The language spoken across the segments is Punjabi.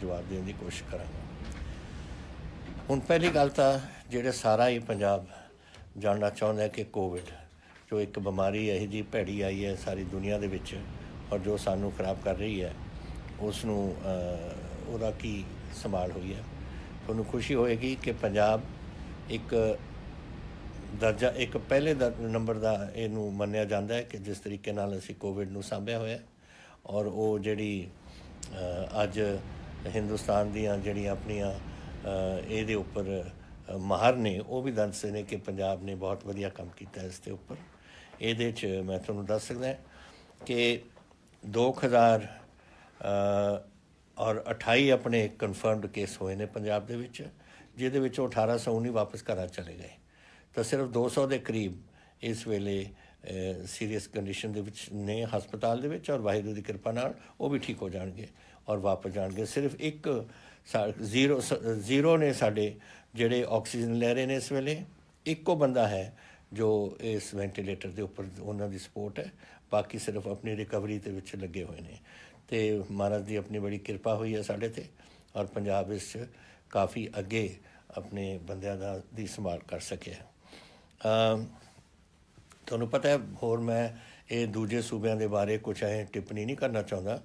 जवाब देने की कोशिश करांगा। हुण पहली गल तां जिहड़ा सारा ही पंजाब जानना चाहुंदा है कि कोविड जो एक बीमारी यही जी भैड़ी आई है सारी दुनिया दे विच और जो सानू खराब कर रही है उसनू उहदा की संभाल हुई है। तुहानू खुशी होएगी कि पंजाब एक दर्जा एक पहले नंबर का इनू मन्निया जाता है कि जिस तरीके नाल असी कोविड नू सांभिया होया और वो जिहड़ी अज हिंदुस्तान दियां जिहड़ियां अपनियां ਇਹਦੇ ਉੱਪਰ ਮਾਹਰ ਨੇ ਉਹ ਵੀ ਦੱਸਦੇ ਨੇ ਕਿ ਪੰਜਾਬ ਨੇ ਬਹੁਤ ਵਧੀਆ ਕੰਮ ਕੀਤਾ ਇਸ ਦੇ ਉੱਪਰ। ਇਹਦੇ 'ਚ ਮੈਂ ਤੁਹਾਨੂੰ ਦੱਸ ਸਕਦਾ ਕਿ 2000 ਔਰ 28 ਆਪਣੇ ਕਨਫਰਮਡ ਕੇਸ ਹੋਏ ਨੇ ਪੰਜਾਬ ਦੇ ਵਿੱਚ, ਜਿਹਦੇ ਵਿੱਚੋਂ 1819 ਵਾਪਸ ਘਰਾਂ ਚਲੇ ਗਏ। ਤਾਂ ਸਿਰਫ 200 ਦੇ ਕਰੀਬ ਇਸ ਵੇਲੇ ਸੀਰੀਅਸ ਕੰਡੀਸ਼ਨ ਦੇ ਵਿੱਚ ਨੇ ਹਸਪਤਾਲ ਦੇ ਵਿੱਚ, ਔਰ ਵਾਹਿਗੁਰੂ ਦੀ ਕਿਰਪਾ ਨਾਲ ਉਹ ਵੀ ਠੀਕ ਹੋ ਜਾਣਗੇ ਔਰ ਵਾਪਸ ਜਾਣਗੇ। ਸਿਰਫ ਇੱਕ ਜ਼ੀਰੋ ਨੇ ਸਾਡੇ ਜਿਹੜੇ ਆਕਸੀਜਨ ਲੈ ਰਹੇ ਨੇ ਇਸ ਵੇਲੇ, ਇੱਕੋ ਬੰਦਾ ਹੈ ਜੋ ਇਸ ਵੈਂਟੀਲੇਟਰ ਦੇ ਉੱਪਰ ਉਹਨਾਂ ਦੀ ਸਪੋਰਟ ਹੈ, ਬਾਕੀ ਸਿਰਫ ਆਪਣੀ ਰਿਕਵਰੀ ਦੇ ਵਿੱਚ ਲੱਗੇ ਹੋਏ ਨੇ। ਅਤੇ ਮਹਾਰਾਜ ਦੀ ਆਪਣੀ ਬੜੀ ਕਿਰਪਾ ਹੋਈ ਹੈ ਸਾਡੇ 'ਤੇ ਔਰ ਪੰਜਾਬ ਇਸ 'ਚ ਕਾਫੀ ਅੱਗੇ ਆਪਣੇ ਬੰਦਿਆਂ ਦੀ ਸੰਭਾਲ ਕਰ ਸਕਿਆ। ਤੁਹਾਨੂੰ ਪਤਾ ਹੈ, ਹੋਰ ਮੈਂ ਇਹ ਦੂਜੇ ਸੂਬਿਆਂ ਦੇ ਬਾਰੇ ਕੁਛ ਐਂ ਟਿੱਪਣੀ ਨਹੀਂ ਕਰਨਾ ਚਾਹੁੰਦਾ,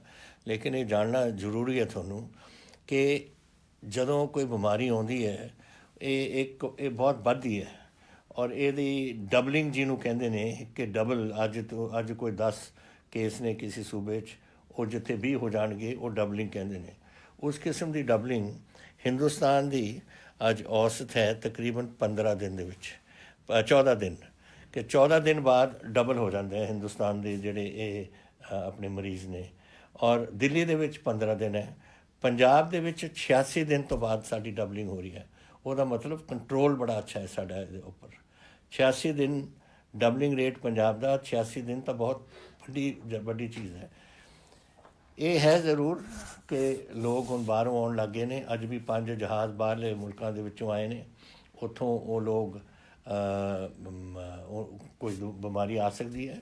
ਲੇਕਿਨ ਇਹ ਜਾਣਨਾ ਜ਼ਰੂਰੀ ਹੈ ਤੁਹਾਨੂੰ ਕਿ ਜਦੋਂ ਕੋਈ ਬਿਮਾਰੀ ਆਉਂਦੀ ਹੈ ਇਹ ਬਹੁਤ ਵੱਧਦੀ ਹੈ ਔਰ ਇਹਦੀ ਡਬਲਿੰਗ ਜਿਹਨੂੰ ਕਹਿੰਦੇ ਨੇ ਕਿ ਡਬਲ ਅੱਜ ਕੋਈ 10 ਕੇਸ ਨੇ ਕਿਸੇ ਸੂਬੇ 'ਚ, ਉਹ ਜਿੱਥੇ 20 ਹੋ ਜਾਣਗੇ ਉਹ ਡਬਲਿੰਗ ਕਹਿੰਦੇ ਨੇ। ਉਸ ਕਿਸਮ ਦੀ ਡਬਲਿੰਗ ਹਿੰਦੁਸਤਾਨ ਦੀ ਅੱਜ ਔਸਤ ਹੈ ਤਕਰੀਬਨ 15 ਦਿਨ ਦੇ ਵਿੱਚ, 14 ਦਿਨ, ਕਿ 14 ਦਿਨ ਬਾਅਦ ਡਬਲ ਹੋ ਜਾਂਦੇ ਹੈ ਹਿੰਦੁਸਤਾਨ ਦੇ ਜਿਹੜੇ ਇਹ ਆਪਣੇ ਮਰੀਜ਼ ਨੇ। ਔਰ ਦਿੱਲੀ ਦੇ ਵਿੱਚ 15 ਦਿਨ ਹੈ, ਪੰਜਾਬ ਦੇ ਵਿੱਚ 86 ਦਿਨ ਤੋਂ ਬਾਅਦ ਸਾਡੀ ਡਬਲਿੰਗ ਹੋ ਰਹੀ ਹੈ। ਉਹਦਾ ਮਤਲਬ ਕੰਟਰੋਲ ਬੜਾ ਅੱਛਾ ਹੈ ਸਾਡਾ ਇਹਦੇ ਉੱਪਰ। 86 ਦਿਨ ਡਬਲਿੰਗ ਰੇਟ ਪੰਜਾਬ ਦਾ, 86 ਦਿਨ ਤਾਂ ਬਹੁਤ ਵੱਡੀ ਚੀਜ਼ ਹੈ। ਇਹ ਹੈ ਜ਼ਰੂਰ ਕਿ ਲੋਕ ਹੁਣ ਬਾਹਰੋਂ ਆਉਣ ਲੱਗ ਗਏ ਨੇ। ਅੱਜ ਵੀ 5 ਜਹਾਜ਼ ਬਾਹਰਲੇ ਮੁਲਕਾਂ ਦੇ ਵਿੱਚੋਂ ਆਏ ਨੇ, ਉੱਥੋਂ ਉਹ ਲੋਕ ਕੋਈ ਬਿਮਾਰੀ ਆ ਸਕਦੀ ਹੈ।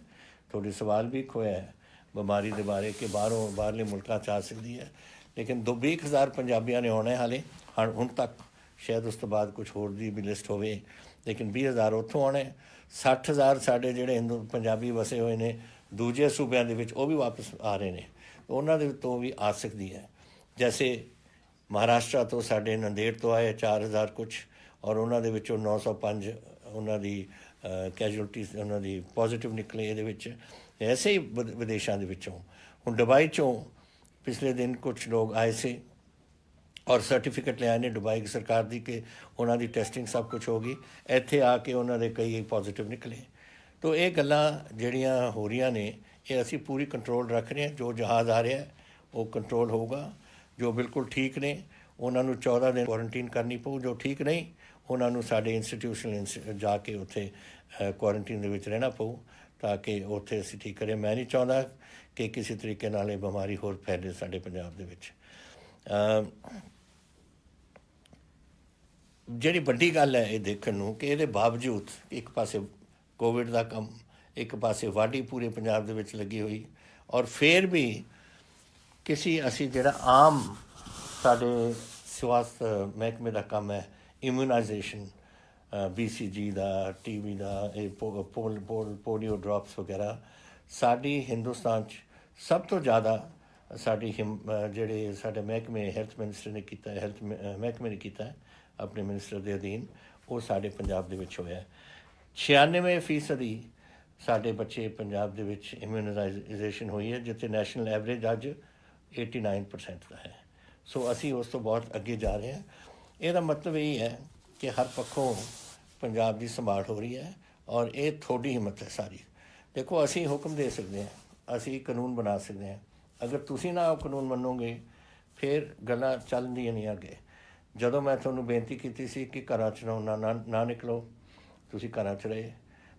ਤੁਹਾਡੇ ਸਵਾਲ ਵੀ ਇੱਕ ਹੋਇਆ ਹੈ ਬਿਮਾਰੀ ਦੇ ਬਾਰੇ ਕਿ ਬਾਹਰਲੇ ਮੁਲਕਾਂ 'ਚ ਆ ਸਕਦੀ ਹੈ, ਲੇਕਿਨ 20,000 ਪੰਜਾਬੀਆਂ ਨੇ ਆਉਣਾ ਹਾਲੇ ਹੁਣ ਤੱਕ, ਸ਼ਾਇਦ ਉਸ ਤੋਂ ਬਾਅਦ ਕੁਛ ਹੋਰ ਦੀ ਵੀ ਲਿਸਟ ਹੋਵੇ, ਲੇਕਿਨ 20,000 ਉੱਥੋਂ ਆਉਣੇ। 60,000 ਸਾਡੇ ਜਿਹੜੇ ਪੰਜਾਬੀ ਵਸੇ ਹੋਏ ਨੇ ਦੂਜੇ ਸੂਬਿਆਂ ਦੇ ਵਿੱਚ, ਉਹ ਵੀ ਵਾਪਸ ਆ ਰਹੇ ਨੇ, ਉਹਨਾਂ ਦੇ ਤੋਂ ਵੀ ਆ ਸਕਦੀ ਹੈ। ਜੈਸੇ ਮਹਾਰਾਸ਼ਟਰ ਤੋਂ ਸਾਡੇ ਨੰਦੇੜ ਤੋਂ ਆਏ 4,000 ਕੁਛ, ਔਰ ਉਹਨਾਂ ਦੇ ਵਿੱਚੋਂ 905 ਉਹਨਾਂ ਦੀ ਕੈਜੂਅਲਟੀਜ਼ ਉਹਨਾਂ ਦੀ ਪੋਜ਼ੀਟਿਵ ਨਿਕਲੇ ਇਹਦੇ ਵਿੱਚ। ਐਸੇ ਹੀ ਵਿਦੇਸ਼ਾਂ ਦੇ ਵਿੱਚੋਂ ਹੁਣ ਦੁਬਈ 'ਚੋਂ ਪਿਛਲੇ ਦਿਨ ਕੁਛ ਲੋਕ ਆਏ ਸੀ ਔਰ ਸਰਟੀਫਿਕੇਟ ਲਿਆਏ ਨੇ ਦੁਬਈ ਸਰਕਾਰ ਦੀ ਕਿ ਉਹਨਾਂ ਦੀ ਟੈਸਟਿੰਗ ਸਭ ਕੁਛ ਹੋ ਗਈ। ਇੱਥੇ ਆ ਕੇ ਉਹਨਾਂ ਦੇ ਕਈ ਪੋਜ਼ੀਟਿਵ ਨਿਕਲੇ। ਤੋ ਇਹ ਗੱਲਾਂ ਜਿਹੜੀਆਂ ਹੋ ਰਹੀਆਂ ਨੇ ਇਹ ਅਸੀਂ ਪੂਰੀ ਕੰਟਰੋਲ ਰੱਖ ਰਹੇ ਹਾਂ। ਜੋ ਜਹਾਜ਼ ਆ ਰਿਹਾ ਉਹ ਕੰਟਰੋਲ ਹੋਊਗਾ। ਜੋ ਬਿਲਕੁਲ ਠੀਕ ਨੇ ਉਹਨਾਂ ਨੂੰ 14 ਦਿਨ ਕੁਆਰੰਟੀਨ ਕਰਨੀ ਪਊ, ਜੋ ਠੀਕ ਨਹੀਂ ਉਹਨਾਂ ਨੂੰ ਸਾਡੇ ਇੰਸਟੀਟਿਊਸ਼ਨਲ ਜਾ ਕੇ ਉੱਥੇ ਕੁਆਰੰਟੀਨ ਦੇ ਵਿੱਚ ਰਹਿਣਾ ਪਊ ਤਾਂ ਕਿ ਉੱਥੇ ਅਸੀਂ ਠੀਕ ਕਰੀਏ। ਮੈਂ ਨਹੀਂ ਚਾਹੁੰਦਾ ਕਿ ਕਿਸੇ ਤਰੀਕੇ ਨਾਲ ਇਹ ਬਿਮਾਰੀ ਹੋਰ ਫੈਲੇ ਸਾਡੇ ਪੰਜਾਬ ਦੇ ਵਿੱਚ। ਜਿਹੜੀ ਵੱਡੀ ਗੱਲ ਹੈ ਇਹ ਦੇਖਣ ਨੂੰ ਕਿ ਇਹਦੇ ਬਾਵਜੂਦ ਇੱਕ ਪਾਸੇ ਕੋਵਿਡ ਦਾ ਕੰਮ, ਇੱਕ ਪਾਸੇ ਵਾਢੀ ਪੂਰੇ ਪੰਜਾਬ ਦੇ ਵਿੱਚ ਲੱਗੀ ਹੋਈ, ਔਰ ਫਿਰ ਵੀ ਅਸੀਂ ਜਿਹੜਾ ਆਮ ਸਾਡੇ ਸਵਾਸਥ ਮਹਿਕਮੇ ਦਾ ਕੰਮ ਹੈ ਇਮਿਊਨਾਈਜੇਸ਼ਨ, BCG ਦਾ, TB ਦਾ, ਇਹ ਪੋਲੀਓ ਡ੍ਰੌਪਸ ਵਗੈਰਾ, ਸਾਡੀ ਹਿੰਦੁਸਤਾਨ 'ਚ ਸਭ ਤੋਂ ਜ਼ਿਆਦਾ ਸਾਡੀ ਜਿਹੜੇ ਸਾਡੇ ਮਹਿਕਮੇ ਹੈਲਥ ਮਿਨਿਸਟਰ ਨੇ ਕੀਤਾ, ਹੈਲਥ ਮਹਿਕਮੇ ਨੇ ਕੀਤਾ ਆਪਣੇ ਮਿਨਿਸਟਰ ਦੇ ਅਧੀਨ, ਉਹ ਸਾਡੇ ਪੰਜਾਬ ਦੇ ਵਿੱਚ ਹੋਇਆ। 96% ਸਾਡੇ ਬੱਚੇ ਪੰਜਾਬ ਦੇ ਵਿੱਚ ਇਮਿਊਨਾਈਜੇਸ਼ਨ ਹੋਈ ਹੈ, ਜਿੱਥੇ ਨੈਸ਼ਨਲ ਐਵਰੇਜ ਅੱਜ 89% ਦਾ ਹੈ। ਸੋ ਅਸੀਂ ਉਸ ਤੋਂ ਬਹੁਤ ਅੱਗੇ ਜਾ ਰਹੇ ਹਾਂ। ਇਹਦਾ ਮਤਲਬ ਇਹ ਹੈ ਕਿ ਹਰ ਪੱਖੋਂ ਪੰਜਾਬ ਦੀ ਸੰਭਾਲ ਹੋ ਰਹੀ ਹੈ ਔਰ ਇਹ ਤੁਹਾਡੀ ਹਿੰਮਤ ਹੈ ਸਾਰੀ। ਦੇਖੋ ਅਸੀਂ ਹੁਕਮ ਦੇ ਸਕਦੇ ਹਾਂ, ਅਸੀਂ ਕਾਨੂੰਨ ਬਣਾ ਸਕਦੇ ਹਾਂ, ਅਗਰ ਤੁਸੀਂ ਨਾ ਉਹ ਕਾਨੂੰਨ ਮੰਨੋਗੇ ਫਿਰ ਗੱਲਾਂ ਚੱਲਦੀਆਂ ਨਹੀਂ ਅੱਗੇ। ਜਦੋਂ ਮੈਂ ਤੁਹਾਨੂੰ ਬੇਨਤੀ ਕੀਤੀ ਸੀ ਕਿ ਘਰਾਂ 'ਚ ਨਾ ਨਿਕਲੋ, ਤੁਸੀਂ ਘਰਾਂ 'ਚ ਰਹੇ।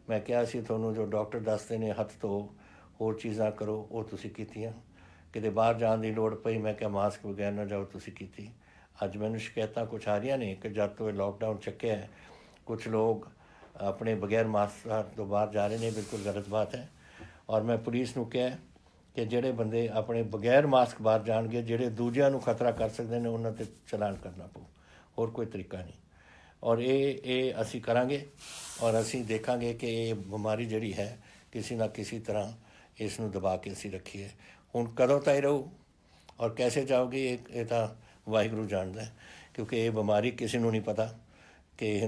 ਮੈਂ ਕਿਹਾ ਸੀ ਤੁਹਾਨੂੰ ਜੋ ਡਾਕਟਰ ਦੱਸਦੇ ਨੇ ਹੱਥ ਧੋ, ਹੋਰ ਚੀਜ਼ਾਂ ਕਰੋ, ਉਹ ਤੁਸੀਂ ਕੀਤੀਆਂ। ਕਿਤੇ ਬਾਹਰ ਜਾਣ ਦੀ ਲੋੜ ਪਈ ਮੈਂ ਕਿਹਾ ਮਾਸਕ ਬਗੈਰ ਨਾ ਜਾਓ, ਤੁਸੀਂ ਕੀਤੀ। ਅੱਜ ਮੈਨੂੰ ਸ਼ਿਕਾਇਤਾਂ ਕੁਛ ਆ ਰਹੀਆਂ ਨੇ ਕਿ ਜਦ ਤੋਂ ਇਹ ਲੋਕਡਾਊਨ ਚੱਕਿਆ ਹੈ ਕੁਛ ਲੋਕ ਆਪਣੇ ਬਗੈਰ ਮਾਸਕ ਤੋਂ ਬਾਹਰ ਜਾ ਰਹੇ ਨੇ, ਬਿਲਕੁਲ ਗਲਤ ਬਾਤ ਹੈ। ਔਰ ਮੈਂ ਪੁਲਿਸ ਨੂੰ ਕਿਹਾ ਕਿ ਜਿਹੜੇ ਬੰਦੇ ਆਪਣੇ ਬਗੈਰ ਮਾਸਕ ਬਾਹਰ ਜਾਣਗੇ, ਜਿਹੜੇ ਦੂਜਿਆਂ ਨੂੰ ਖਤਰਾ ਕਰ ਸਕਦੇ ਨੇ, ਉਹਨਾਂ 'ਤੇ ਚਲਾਨ ਕਰਨਾ ਪਊ। ਹੋਰ ਕੋਈ ਤਰੀਕਾ ਨਹੀਂ। ਔਰ ਇਹ ਅਸੀਂ ਕਰਾਂਗੇ ਔਰ ਅਸੀਂ ਦੇਖਾਂਗੇ ਕਿ ਇਹ ਬਿਮਾਰੀ ਜਿਹੜੀ ਹੈ ਕਿਸੇ ਨਾ ਕਿਸੇ ਤਰ੍ਹਾਂ ਇਸ ਨੂੰ ਦਬਾ ਕੇ ਅਸੀਂ ਰੱਖੀਏ। ਹੁਣ ਕਦੋਂ ਤਾਈਂ ਰਹੂ ਔਰ ਕੈਸੇ ਜਾਓਗੀ, ਇਹ ਤਾਂ ਵਾਹਿਗੁਰੂ ਜਾਣਦਾ ਹੈ, ਕਿਉਂਕਿ ਇਹ ਬਿਮਾਰੀ ਕਿਸੇ ਨੂੰ ਨਹੀਂ ਪਤਾ ਕਿ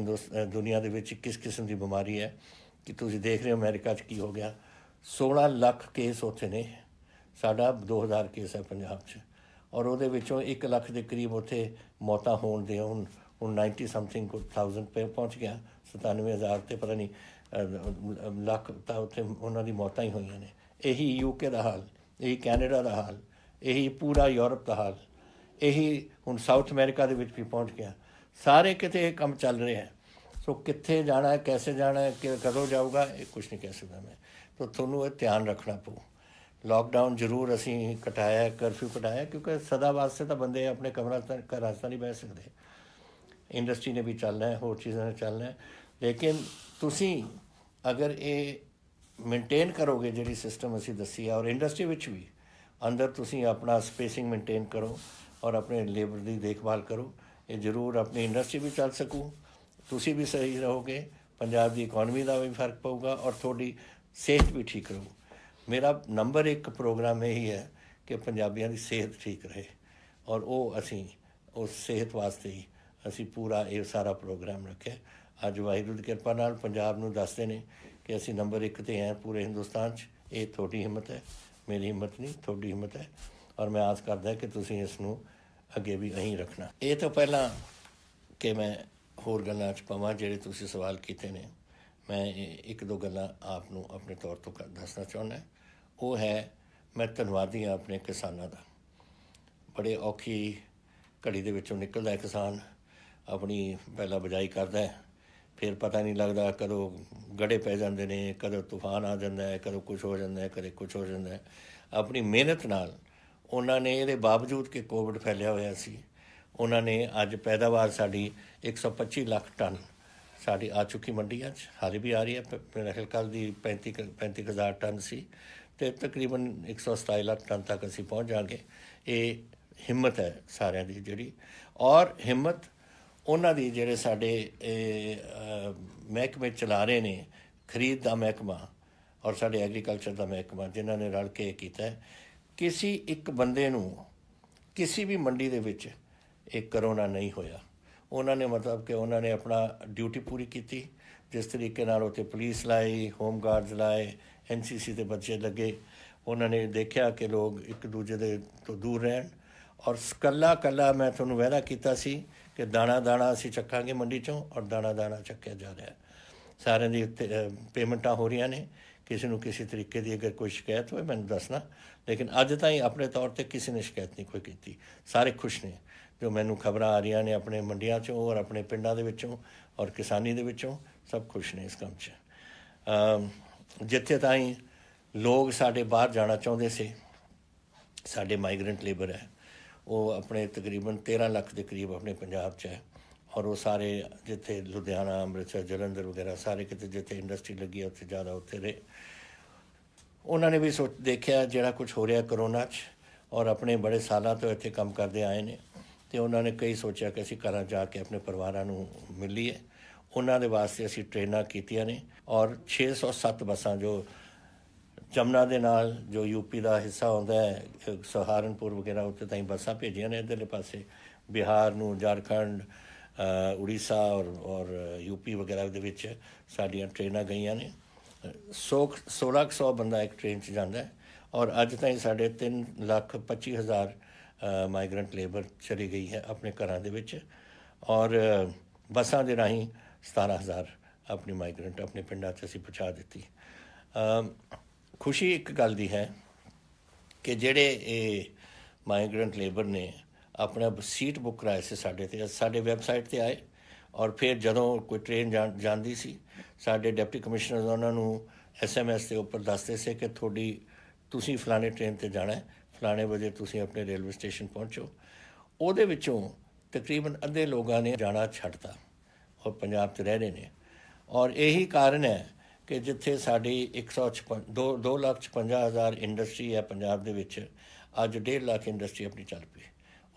ਦੁਨੀਆ ਦੇ ਵਿੱਚ ਕਿਸ ਕਿਸਮ ਦੀ ਬਿਮਾਰੀ ਹੈ। ਕਿ ਤੁਸੀਂ ਦੇਖ ਰਹੇ ਹੋ ਅਮਰੀਕਾ 'ਚ ਕੀ ਹੋ ਗਿਆ, 16 ਲੱਖ ਕੇਸ ਉੱਥੇ ਨੇ, ਸਾਡਾ 2000 ਕੇਸ ਹੈ ਪੰਜਾਬ 'ਚ, ਔਰ ਉਹਦੇ ਵਿੱਚੋਂ 1 ਲੱਖ ਦੇ ਕਰੀਬ ਉੱਥੇ ਮੌਤਾਂ ਹੋਣ ਦੀਆਂ ਹੁਣ 90 ਸਮਥਿੰਗ 1000 ਪੇ ਪਹੁੰਚ ਗਿਆ, 97,000 ਤੇ ਪਤਾ ਨਹੀਂ ਲੱਖ ਤਾਂ ਉੱਥੇ ਉਹਨਾਂ ਦੀ ਮੌਤਾਂ ਹੀ ਹੋਈਆਂ ਨੇ। ਇਹੀ UK ਦਾ ਹਾਲ, ਇਹੀ ਕੈਨੇਡਾ ਦਾ ਹਾਲ, ਇਹੀ ਪੂਰਾ ਯੂਰਪ ਦਾ ਹਾਲ, ਇਹੀ ਹੁਣ ਸਾਊਥ ਅਮਰੀਕਾ ਦੇ ਵਿੱਚ ਵੀ ਪਹੁੰਚ ਗਿਆ। ਸਾਰੇ ਕਿਤੇ ਇਹ ਕੰਮ ਚੱਲ ਰਿਹਾ ਹੈ। ਸੋ ਕਿੱਥੇ ਜਾਣਾ ਹੈ, ਕੈਸੇ ਜਾਣਾ ਹੈ, ਕਿ ਕਦੋਂ ਜਾਊਗਾ, ਇਹ ਕੁਛ ਨਹੀਂ ਕਹਿ ਸਕਦਾ ਮੈਂ। ਤਾਂ ਤੁਹਾਨੂੰ ਇਹ ਧਿਆਨ ਰੱਖਣਾ ਪਊ। ਲਾਕਡਾਊਨ ਜ਼ਰੂਰ ਅਸੀਂ ਘਟਾਇਆ, ਕਰਫਿਊ ਘਟਾਇਆ, ਕਿਉਂਕਿ ਸਦਾ ਵਾਸਤੇ ਤਾਂ ਬੰਦੇ ਆਪਣੇ ਘਰਾਂ 'ਚ ਨਹੀਂ ਬਹਿ ਸਕਦੇ। ਇੰਡਸਟਰੀ ਨੇ ਵੀ ਚੱਲਣਾ ਹੈ, ਹੋਰ ਚੀਜ਼ਾਂ ਨੇ ਚੱਲਣਾ ਹੈ। ਲੇਕਿਨ ਤੁਸੀਂ ਅਗਰ ਇਹ ਮੇਨਟੇਨ ਕਰੋਗੇ ਜਿਹੜੀ ਸਿਸਟਮ ਅਸੀਂ ਦੱਸੀ ਹੈ, ਔਰ ਇੰਡਸਟਰੀ ਵਿੱਚ ਵੀ ਅੰਦਰ ਤੁਸੀਂ ਆਪਣਾ ਸਪੇਸਿੰਗ ਮੇਨਟੇਨ ਕਰੋ ਔਰ ਆਪਣੇ ਲੇਬਰ ਦੀ ਦੇਖਭਾਲ ਕਰੋ, ਇਹ ਜ਼ਰੂਰ ਆਪਣੀ ਇੰਡਸਟਰੀ ਵੀ ਚੱਲ ਸਕੂ, ਤੁਸੀਂ ਵੀ ਸਹੀ ਰਹੋਗੇ, ਪੰਜਾਬ ਦੀ ਇਕੋਨਮੀ ਦਾ ਵੀ ਫਰਕ ਪਊਗਾ ਔਰ ਤੁਹਾਡੀ ਸਿਹਤ ਵੀ ਠੀਕ ਰਹੂ। ਮੇਰਾ ਨੰਬਰ 1 ਪ੍ਰੋਗਰਾਮ ਇਹੀ ਹੈ ਕਿ ਪੰਜਾਬੀਆਂ ਦੀ ਸਿਹਤ ਠੀਕ ਰਹੇ, ਔਰ ਉਹ ਅਸੀਂ ਉਸ ਸਿਹਤ ਵਾਸਤੇ ਹੀ ਅਸੀਂ ਪੂਰਾ ਇਹ ਸਾਰਾ ਪ੍ਰੋਗਰਾਮ ਰੱਖਿਆ। ਅੱਜ ਵਾਹਿਗੁਰੂ ਦੀ ਕਿਰਪਾ ਨਾਲ ਪੰਜਾਬ ਨੂੰ ਦੱਸਦੇ ਨੇ ਕਿ ਅਸੀਂ ਨੰਬਰ 1 'ਤੇ ਹੈ ਪੂਰੇ ਹਿੰਦੁਸਤਾਨ 'ਚ। ਇਹ ਤੁਹਾਡੀ ਹਿੰਮਤ ਹੈ, ਮੇਰੀ ਹਿੰਮਤ ਨਹੀਂ, ਤੁਹਾਡੀ ਹਿੰਮਤ ਹੈ, ਔਰ ਮੈਂ ਆਸ ਕਰਦਾ ਕਿ ਤੁਸੀਂ ਇਸ ਨੂੰ ਅੱਗੇ ਵੀ ਅਹੀਂ ਰੱਖਣਾ। ਇਹ ਤੋਂ ਪਹਿਲਾਂ ਕਿ ਮੈਂ ਹੋਰ ਗੱਲਾਂ 'ਚ ਪਵਾਂ ਜਿਹੜੇ ਤੁਸੀਂ ਸਵਾਲ ਕੀਤੇ ਨੇ, ਮੈਂ 1-2 ਗੱਲਾਂ ਆਪ ਨੂੰ ਆਪਣੇ ਤੌਰ ਤੋਂ ਦੱਸਣਾ ਚਾਹੁੰਦਾ। ਉਹ ਹੈ, ਮੈਂ ਧੰਨਵਾਦੀ ਹਾਂ ਆਪਣੇ ਕਿਸਾਨਾਂ ਦਾ। ਬੜੇ ਔਖੀ ਘੜੀ ਦੇ ਵਿੱਚੋਂ ਨਿਕਲਦਾ ਹੈ ਕਿਸਾਨ, ਆਪਣੀ ਪਹਿਲਾਂ ਬਿਜਾਈ ਕਰਦਾ ਹੈ, ਫਿਰ ਪਤਾ ਨਹੀਂ ਲੱਗਦਾ ਕਦੋਂ ਗੜੇ ਪੈ ਜਾਂਦੇ ਨੇ, ਕਦੋਂ ਤੂਫਾਨ ਆ ਜਾਂਦਾ ਹੈ, ਕਦੋਂ ਕੁਛ ਹੋ ਜਾਂਦਾ ਹੈ, ਕਦੇ ਕੁਛ ਹੋ ਜਾਂਦਾ ਹੈ। ਆਪਣੀ ਮਿਹਨਤ ਨਾਲ ਉਹਨਾਂ ਨੇ, ਇਹਦੇ ਬਾਵਜੂਦ ਕਿ ਕੋਵਿਡ ਫੈਲਿਆ ਹੋਇਆ ਸੀ, ਉਹਨਾਂ ਨੇ ਅੱਜ ਪੈਦਾਵਾਰ ਸਾਡੀ 125 ਲੱਖ ਟਨ ਸਾਡੀ ਆ ਚੁੱਕੀ ਮੰਡੀਆਂ 'ਚ, ਹਾਲੇ ਵੀ ਆ ਰਹੀ ਹੈ। ਮੇਰਾ ਖਿਆਲ ਕੱਲ੍ਹ ਦੀ 35,000 ਟਨ ਸੀ ਅਤੇ ਤਕਰੀਬਨ 127 ਲੱਖ ਟਨ ਤੱਕ ਅਸੀਂ ਪਹੁੰਚ ਜਾਵਾਂਗੇ। ਇਹ ਹਿੰਮਤ ਹੈ ਸਾਰਿਆਂ ਦੀ ਜਿਹੜੀ, ਔਰ ਹਿੰਮਤ ਉਹਨਾਂ ਦੀ ਜਿਹੜੇ ਸਾਡੇ ਮਹਿਕਮੇ ਚਲਾ ਰਹੇ ਨੇ, ਖਰੀਦ ਦਾ ਮਹਿਕਮਾ ਔਰ ਸਾਡੇ ਐਗਰੀਕਲਚਰ ਦਾ ਮਹਿਕਮਾ, ਜਿਨ੍ਹਾਂ ਨੇ ਰਲ ਕੇ ਕੀਤਾ। ਕਿਸੇ ਇੱਕ ਬੰਦੇ ਨੂੰ ਕਿਸੇ ਵੀ ਮੰਡੀ ਦੇ ਵਿੱਚ ਇਹ ਕਰੋਨਾ ਨਹੀਂ ਹੋਇਆ। ਉਹਨਾਂ ਨੇ ਮਤਲਬ ਕਿ ਉਹਨਾਂ ਨੇ ਆਪਣਾ ਡਿਊਟੀ ਪੂਰੀ ਕੀਤੀ। ਜਿਸ ਤਰੀਕੇ ਨਾਲ ਉੱਥੇ ਪੁਲਿਸ ਲਾਈ, ਹੋਮ ਗਾਰਡਸ ਲਾਏ, NCC ਦੇ ਬੱਚੇ ਲੱਗੇ, ਉਹਨਾਂ ਨੇ ਦੇਖਿਆ ਕਿ ਲੋਕ ਇੱਕ ਦੂਜੇ ਦੇ ਤੋਂ ਦੂਰ ਰਹਿਣ। ਔਰ ਕੱਲਾ ਮੈਂ ਤੁਹਾਨੂੰ ਵਾਅਦਾ ਕੀਤਾ ਸੀ ਕਿ ਦਾਣਾ ਦਾਣਾ ਅਸੀਂ ਚੱਕਾਂਗੇ ਮੰਡੀ 'ਚੋਂ, ਔਰ ਦਾਣਾ ਦਾਣਾ ਚੱਕਿਆ ਜਾ ਰਿਹਾ। ਸਾਰਿਆਂ ਦੀ ਉੱਤੇ ਪੇਮੈਂਟਾਂ ਹੋ ਰਹੀਆਂ ਨੇ। ਕਿਸੇ ਨੂੰ ਕਿਸੇ ਤਰੀਕੇ ਦੀ ਅਗਰ ਕੋਈ ਸ਼ਿਕਾਇਤ ਹੋਵੇ ਮੈਨੂੰ ਦੱਸਣਾ, ਲੇਕਿਨ ਅੱਜ ਤਾਈਂ ਆਪਣੇ ਤੌਰ 'ਤੇ ਕਿਸੇ ਨੇ ਸ਼ਿਕਾਇਤ ਨਹੀਂ ਕੋਈ ਕੀਤੀ। ਸਾਰੇ ਖੁਸ਼ ਨੇ। ਜੋ ਮੈਨੂੰ ਖਬਰਾਂ ਆ ਰਹੀਆਂ ਨੇ ਆਪਣੇ ਮੰਡੀਆਂ 'ਚੋਂ ਔਰ ਆਪਣੇ ਪਿੰਡਾਂ ਦੇ ਵਿੱਚੋਂ ਔਰ ਕਿਸਾਨੀ ਦੇ ਵਿੱਚੋਂ, ਸਭ ਖੁਸ਼ ਨੇ ਇਸ ਕੰਮ 'ਚ। ਜਿੱਥੇ ਤਾਈਂ ਲੋਕ ਸਾਡੇ ਬਾਹਰ ਜਾਣਾ ਚਾਹੁੰਦੇ ਸੀ, ਸਾਡੇ ਮਾਈਗਰੈਂਟ ਲੇਬਰ ਹੈ, ਉਹ ਆਪਣੇ ਤਕਰੀਬਨ 13 ਲੱਖ ਦੇ ਕਰੀਬ ਆਪਣੇ ਪੰਜਾਬ 'ਚ ਹੈ। ਔਰ ਉਹ ਸਾਰੇ ਜਿੱਥੇ ਲੁਧਿਆਣਾ, ਅੰਮ੍ਰਿਤਸਰ, ਜਲੰਧਰ ਵਗੈਰਾ ਸਾਰੇ ਕਿਤੇ ਜਿੱਥੇ ਇੰਡਸਟਰੀ ਲੱਗੀ ਹੈ ਉੱਥੇ ਜ਼ਿਆਦਾ ਉੱਥੇ ਰਹੇ। ਉਹਨਾਂ ਨੇ ਵੀ ਦੇਖਿਆ ਜਿਹੜਾ ਕੁਛ ਹੋ ਰਿਹਾ ਕਰੋਨਾ 'ਚ, ਔਰ ਆਪਣੇ ਬੜੇ ਸਾਲਾਂ ਤੋਂ ਇੱਥੇ ਕੰਮ ਕਰਦੇ ਆਏ ਨੇ, ਅਤੇ ਉਹਨਾਂ ਨੇ ਕਈ ਸੋਚਿਆ ਕਿ ਅਸੀਂ ਘਰਾਂ ਜਾ ਕੇ ਆਪਣੇ ਪਰਿਵਾਰਾਂ ਨੂੰ ਮਿਲੀਏ। ਉਹਨਾਂ ਦੇ ਵਾਸਤੇ ਅਸੀਂ ਟ੍ਰੇਨਾਂ ਕੀਤੀਆਂ ਨੇ, ਔਰ 607 ਬੱਸਾਂ ਜੋ ਜਮਨਾ ਦੇ ਨਾਲ ਜੋ UP ਦਾ ਹਿੱਸਾ ਆਉਂਦਾ ਹੈ, ਸਹਾਰਨਪੁਰ ਵਗੈਰਾ, ਉੱਥੇ ਤਾਈਂ ਬੱਸਾਂ ਭੇਜੀਆਂ ਨੇ। ਇੱਧਰਲੇ ਪਾਸੇ ਬਿਹਾਰ ਨੂੰ, ਝਾਰਖੰਡ, ਉੜੀਸਾ ਔਰ UP ਵਗੈਰਾ ਦੇ ਵਿੱਚ ਸਾਡੀਆਂ ਟ੍ਰੇਨਾਂ ਗਈਆਂ ਨੇ। 1600 ਬੰਦਾ ਇੱਕ ਟ੍ਰੇਨ 'ਚ ਜਾਂਦਾ ਹੈ, ਔਰ ਅੱਜ ਤਾਈਂ ਸਾਡੇ 3,25,000 ਮਾਈਗਰੈਂਟ ਲੇਬਰ ਚਲੀ ਗਈ ਹੈ ਆਪਣੇ ਘਰਾਂ ਦੇ ਵਿੱਚ, ਔਰ ਬੱਸਾਂ ਦੇ ਰਾਹੀਂ 17,000 ਆਪਣੀ ਮਾਈਗਰੈਂਟ ਆਪਣੇ ਪਿੰਡਾਂ 'ਚ ਅਸੀਂ ਪਹੁੰਚਾ ਦਿੱਤੀ। ਖੁਸ਼ੀ ਇੱਕ ਗੱਲ ਦੀ ਹੈ ਕਿ ਜਿਹੜੇ ਇਹ ਮਾਈਗਰੈਂਟ ਲੇਬਰ ਨੇ ਆਪਣਾ ਸੀਟ ਬੁੱਕ ਕਰਾਏ ਸੀ ਸਾਡੇ ਵੈਬਸਾਈਟ 'ਤੇ ਆਏ, ਔਰ ਫਿਰ ਜਦੋਂ ਕੋਈ ਟ੍ਰੇਨ ਜਾਂਦੀ ਸੀ, ਸਾਡੇ ਡਿਪਟੀ ਕਮਿਸ਼ਨਰ ਉਹਨਾਂ ਨੂੰ SMS ਦੇ ਉੱਪਰ ਦੱਸਦੇ ਸੀ ਕਿ ਤੁਸੀਂ ਫਲਾਣੇ ਟ੍ਰੇਨ 'ਤੇ ਜਾਣਾ ਹੈ, ਫਲਾਣੇ ਵਜੇ ਤੁਸੀਂ ਆਪਣੇ ਰੇਲਵੇ ਸਟੇਸ਼ਨ ਪਹੁੰਚੋ। ਉਹਦੇ ਵਿੱਚੋਂ ਤਕਰੀਬਨ ਅੱਧੇ ਲੋਕਾਂ ਨੇ ਜਾਣਾ ਛੱਡਤਾ ਔਰ ਪੰਜਾਬ 'ਚ ਰਹਿ ਰਹੇ ਨੇ। ਔਰ ਇਹੀ ਕਾਰਨ ਹੈ ਕਿ ਜਿੱਥੇ ਸਾਡੀ 2,56,000 ਇੰਡਸਟਰੀ ਹੈ ਪੰਜਾਬ ਦੇ ਵਿੱਚ, ਅੱਜ 1.5 ਲੱਖ ਇੰਡਸਟਰੀ ਆਪਣੀ ਚੱਲ ਪਈ।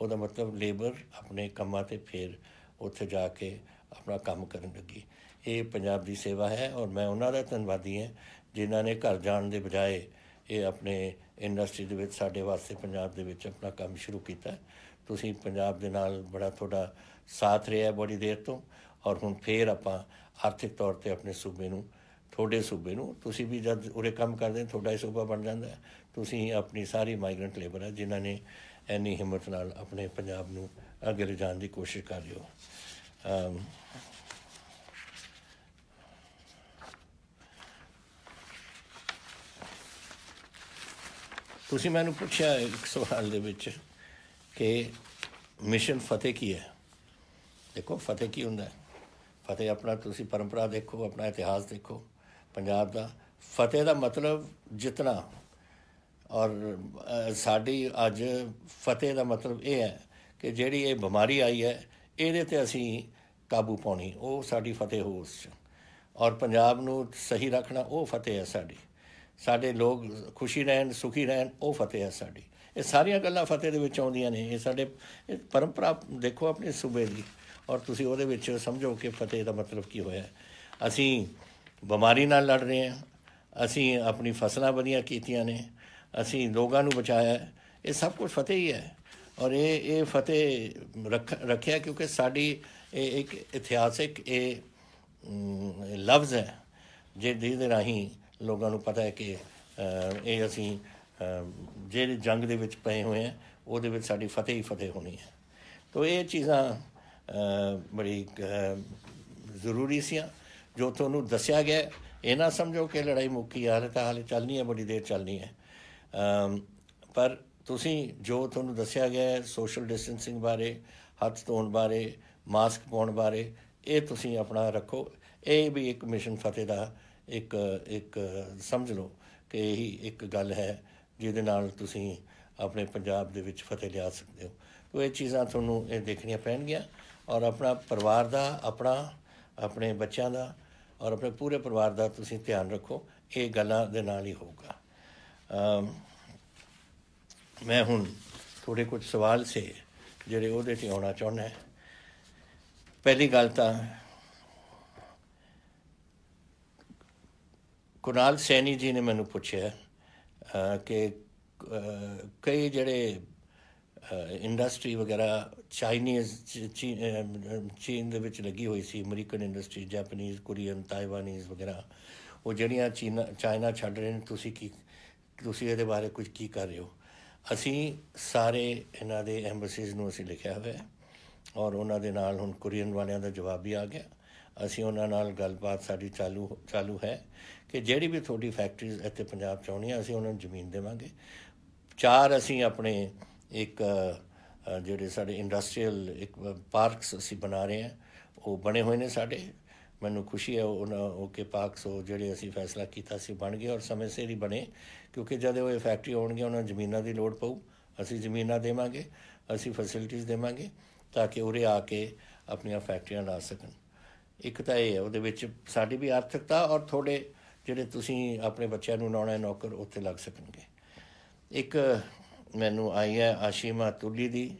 ਉਹਦਾ ਮਤਲਬ ਲੇਬਰ ਆਪਣੇ ਕੰਮਾਂ 'ਤੇ ਫਿਰ ਉੱਥੇ ਜਾ ਕੇ ਆਪਣਾ ਕੰਮ ਕਰਨ ਲੱਗੀ। ਇਹ ਪੰਜਾਬ ਦੀ ਸੇਵਾ ਹੈ ਔਰ ਮੈਂ ਉਹਨਾਂ ਦਾ ਧੰਨਵਾਦੀ ਹਾਂ ਜਿਨ੍ਹਾਂ ਨੇ ਘਰ ਜਾਣ ਦੇ ਬਜਾਏ ਇਹ ਆਪਣੇ ਇੰਡਸਟਰੀ ਦੇ ਵਿੱਚ ਸਾਡੇ ਵਾਸਤੇ ਪੰਜਾਬ ਦੇ ਵਿੱਚ ਆਪਣਾ ਕੰਮ ਸ਼ੁਰੂ ਕੀਤਾ। ਤੁਸੀਂ ਪੰਜਾਬ ਦੇ ਨਾਲ ਬੜਾ ਤੁਹਾਡਾ ਸਾਥ ਰਿਹਾ ਬੜੀ ਦੇਰ ਤੋਂ, ਔਰ ਹੁਣ ਫਿਰ ਆਪਾਂ ਆਰਥਿਕ ਤੌਰ 'ਤੇ ਆਪਣੇ ਸੂਬੇ ਨੂੰ, ਤੁਹਾਡੇ ਸੂਬੇ ਨੂੰ, ਤੁਸੀਂ ਵੀ ਜਦ ਉਰੇ ਕੰਮ ਕਰਦੇ ਤੁਹਾਡਾ ਹੀ ਸੂਬਾ ਬਣ ਜਾਂਦਾ। ਤੁਸੀਂ ਆਪਣੀ ਸਾਰੀ ਮਾਈਗਰੈਂਟ ਲੇਬਰ ਹੈ ਜਿਨ੍ਹਾਂ ਨੇ ਇੰਨੀ ਹਿੰਮਤ ਨਾਲ ਆਪਣੇ ਪੰਜਾਬ ਨੂੰ ਅੱਗੇ ਲਿਜਾਣ ਦੀ ਕੋਸ਼ਿਸ਼ ਕਰ ਰਹੇ ਹੋ। ਤੁਸੀਂ ਮੈਨੂੰ ਪੁੱਛਿਆ ਇੱਕ ਸਵਾਲ ਦੇ ਵਿੱਚ ਕਿ ਮਿਸ਼ਨ ਫਤਿਹ ਕੀ ਹੈ। ਦੇਖੋ ਫਤਿਹ ਕੀ ਹੁੰਦਾ ਹੈ? ਫਤਿਹ ਆਪਣਾ ਤੁਸੀਂ ਪਰੰਪਰਾ ਦੇਖੋ, ਆਪਣਾ ਇਤਿਹਾਸ ਦੇਖੋ ਪੰਜਾਬ ਦਾ। ਫਤਿਹ ਦਾ ਮਤਲਬ ਜਿੱਤਣਾ, ਔਰ ਸਾਡੀ ਅੱਜ ਫਤਿਹ ਦਾ ਮਤਲਬ ਇਹ ਹੈ ਕਿ ਜਿਹੜੀ ਇਹ ਬਿਮਾਰੀ ਆਈ ਹੈ ਇਹਦੇ 'ਤੇ ਅਸੀਂ ਕਾਬੂ ਪਾਉਣੀ, ਉਹ ਸਾਡੀ ਫਤਿਹ ਹੋ ਉਸ 'ਚ। ਔਰ ਪੰਜਾਬ ਨੂੰ ਸਹੀ ਰੱਖਣਾ, ਉਹ ਫਤਿਹ ਹੈ ਸਾਡੀ। ਸਾਡੇ ਲੋਕ ਖੁਸ਼ੀ ਰਹਿਣ, ਸੁਖੀ ਰਹਿਣ, ਉਹ ਫਤਿਹ ਹੈ ਸਾਡੀ। ਇਹ ਸਾਰੀਆਂ ਗੱਲਾਂ ਫਤਿਹ ਦੇ ਵਿੱਚ ਆਉਂਦੀਆਂ ਨੇ। ਇਹ ਸਾਡੇ ਪਰੰਪਰਾ ਦੇਖੋ ਆਪਣੇ ਸੂਬੇ ਦੀ, ਔਰ ਤੁਸੀਂ ਉਹਦੇ ਵਿੱਚ ਸਮਝੋ ਕਿ ਫਤਿਹ ਦਾ ਮਤਲਬ ਕੀ ਹੋਇਆ। ਅਸੀਂ ਬਿਮਾਰੀ ਨਾਲ ਲੜ ਰਹੇ ਹਾਂ, ਅਸੀਂ ਆਪਣੀ ਫਸਲਾਂ ਵਧੀਆ ਕੀਤੀਆਂ ਨੇ, ਅਸੀਂ ਲੋਕਾਂ ਨੂੰ ਬਚਾਇਆ, ਇਹ ਸਭ ਕੁਝ ਫਤਿਹ ਹੀ ਹੈ। ਔਰ ਇਹ ਫਤਿਹ ਰੱਖਿਆ ਕਿਉਂਕਿ ਸਾਡੀ ਇਹ ਇੱਕ ਇਤਿਹਾਸਿਕ ਇਹ ਲਫ਼ਜ਼ ਹੈ ਜਿਹਦੇ ਰਾਹੀਂ ਲੋਕਾਂ ਨੂੰ ਪਤਾ ਹੈ ਕਿ ਇਹ ਅਸੀਂ ਜਿਹੜੇ ਜੰਗ ਦੇ ਵਿੱਚ ਪਏ ਹੋਏ ਹਾਂ ਉਹਦੇ ਵਿੱਚ ਸਾਡੀ ਫਤਿਹ ਹੀ ਫਤਿਹ ਹੋਣੀ ਹੈ। ਤੋ ਇਹ ਚੀਜ਼ਾਂ ਬੜੀ ਜ਼ਰੂਰੀ ਸੀਆਂ ਜੋ ਤੁਹਾਨੂੰ ਦੱਸਿਆ ਗਿਆ। ਇਹ ਨਾ ਸਮਝੋ ਕਿ ਲੜਾਈ ਮੁੱਕੀ, ਹਾਲੇ ਤਾਂ ਹਾਲੇ ਚੱਲਣੀ ਹੈ, ਬੜੀ ਦੇਰ ਚੱਲਣੀ ਹੈ। ਪਰ ਤੁਸੀਂ ਜੋ ਤੁਹਾਨੂੰ ਦੱਸਿਆ ਗਿਆ ਸੋਸ਼ਲ ਡਿਸਟੈਂਸਿੰਗ ਬਾਰੇ, ਹੱਥ ਧੋਣ ਬਾਰੇ, ਮਾਸਕ ਪਾਉਣ ਬਾਰੇ, ਇਹ ਤੁਸੀਂ ਆਪਣਾ ਰੱਖੋ। ਇਹ ਵੀ ਇੱਕ ਮਿਸ਼ਨ ਫਤਿਹ ਦਾ ਇੱਕ ਸਮਝ ਲਓ ਕਿ ਇਹੀ ਇੱਕ ਗੱਲ ਹੈ ਜਿਹਦੇ ਨਾਲ ਤੁਸੀਂ ਆਪਣੇ ਪੰਜਾਬ ਦੇ ਵਿੱਚ ਫਤਿਹ ਲਿਆ ਸਕਦੇ ਹੋ। ਤੋ ਇਹ ਚੀਜ਼ਾਂ ਤੁਹਾਨੂੰ ਇਹ ਦੇਖਣੀਆਂ ਪੈਣਗੀਆਂ, ਔਰ ਆਪਣਾ ਪਰਿਵਾਰ ਦਾ, ਆਪਣੇ ਬੱਚਿਆਂ ਦਾ, ਔਰ ਆਪਣੇ ਪੂਰੇ ਪਰਿਵਾਰ ਦਾ ਤੁਸੀਂ ਧਿਆਨ ਰੱਖੋ। ਇਹ ਗੱਲਾਂ ਦੇ ਨਾਲ ਹੀ ਹੋਊਗਾ। ਮੈਂ ਹੁਣ ਥੋੜ੍ਹੇ ਕੁਝ ਸਵਾਲ ਸੇ ਜਿਹੜੇ ਉਹਦੇ 'ਤੇ ਆਉਣਾ ਚਾਹੁੰਦਾ। ਪਹਿਲੀ ਗੱਲ ਤਾਂ ਕੁਨਾਲ ਸੈਣੀ ਜੀ ਨੇ ਮੈਨੂੰ ਪੁੱਛਿਆ ਕਿ ਕਈ ਜਿਹੜੇ ਇੰਡਸਟਰੀ ਵਗੈਰਾ ਚੀਨ ਦੇ ਵਿੱਚ ਲੱਗੀ ਹੋਈ ਸੀ, ਅਮਰੀਕਨ ਇੰਡਸਟਰੀ, ਜੈਪਨੀਜ਼, ਕੋਰੀਅਨ, ਤਾਈਵਾਨੀਜ਼ ਵਗੈਰਾ, ਉਹ ਜਿਹੜੀਆਂ ਚਾਈਨਾ ਛੱਡ ਰਹੇ ਨੇ, ਤੁਸੀਂ ਇਹਦੇ ਬਾਰੇ ਕੁਝ ਕੀ ਕਰ ਰਹੇ ਹੋ? ਅਸੀਂ ਸਾਰੇ ਇਹਨਾਂ ਦੇ ਐਂਬਸੀਜ਼ ਨੂੰ ਅਸੀਂ ਲਿਖਿਆ ਹੋਇਆ, ਔਰ ਉਹਨਾਂ ਦੇ ਨਾਲ ਹੁਣ ਕੋਰੀਅਨ ਵਾਲਿਆਂ ਦਾ ਜਵਾਬ ਵੀ ਆ ਗਿਆ। ਅਸੀਂ ਉਹਨਾਂ ਨਾਲ ਗੱਲਬਾਤ ਸਾਡੀ ਚਾਲੂ ਹੈ ਕਿ ਜਿਹੜੀ ਵੀ ਤੁਹਾਡੀ ਫੈਕਟਰੀਜ਼ ਇੱਥੇ ਪੰਜਾਬ 'ਚ ਆਉਣੀਆਂ, ਅਸੀਂ ਉਹਨਾਂ ਨੂੰ ਜ਼ਮੀਨ ਦੇਵਾਂਗੇ। 4 ਅਸੀਂ ਆਪਣੇ ਇੱਕ ਜਿਹੜੇ ਸਾਡੇ ਇੰਡਸਟਰੀਅਲ ਇੱਕ ਪਾਰਕਸ ਅਸੀਂ ਬਣਾ ਰਹੇ ਹਾਂ, ਉਹ ਬਣੇ ਹੋਏ ਨੇ ਸਾਡੇ। ਮੈਨੂੰ ਖੁਸ਼ੀ ਹੈ ਉਹ ਕਿ ਪਾਰਕਸ ਉਹ ਜਿਹੜੇ ਅਸੀਂ ਫੈਸਲਾ ਕੀਤਾ ਸੀ ਬਣ ਗਏ, ਔਰ ਸਮੇਂ ਸਿਰ ਹੀ ਬਣੇ, ਕਿਉਂਕਿ ਜਦ ਉਹ ਇਹ ਫੈਕਟਰੀ ਆਉਣਗੀਆਂ ਉਹਨਾਂ ਨੂੰ ਜ਼ਮੀਨਾਂ ਦੀ ਲੋੜ ਪਊ। ਅਸੀਂ ਜ਼ਮੀਨਾਂ ਦੇਵਾਂਗੇ, ਅਸੀਂ ਫੈਸਿਲਿਟੀਜ਼ ਦੇਵਾਂਗੇ ਤਾਂ ਕਿ ਉਰੇ ਆ ਕੇ ਆਪਣੀਆਂ ਫੈਕਟਰੀਆਂ ਲਾ ਸਕਣ। ਇੱਕ ਤਾਂ ਇਹ ਹੈ, ਉਹਦੇ ਵਿੱਚ ਸਾਡੀ ਵੀ ਆਰਥਿਕਤਾ, ਔਰ ਤੁਹਾਡੇ ਜਿਹੜੇ ਤੁਸੀਂ ਆਪਣੇ ਬੱਚਿਆਂ ਨੂੰ ਲਾਉਣਾ ਨੌਕਰ ਉੱਥੇ ਲੱਗ ਸਕਣਗੇ। ਇੱਕ ਮੈਨੂੰ ਆਈ ਹੈ ਆਸ਼ੀਮਾ ਤੁਲੀ ਦੀ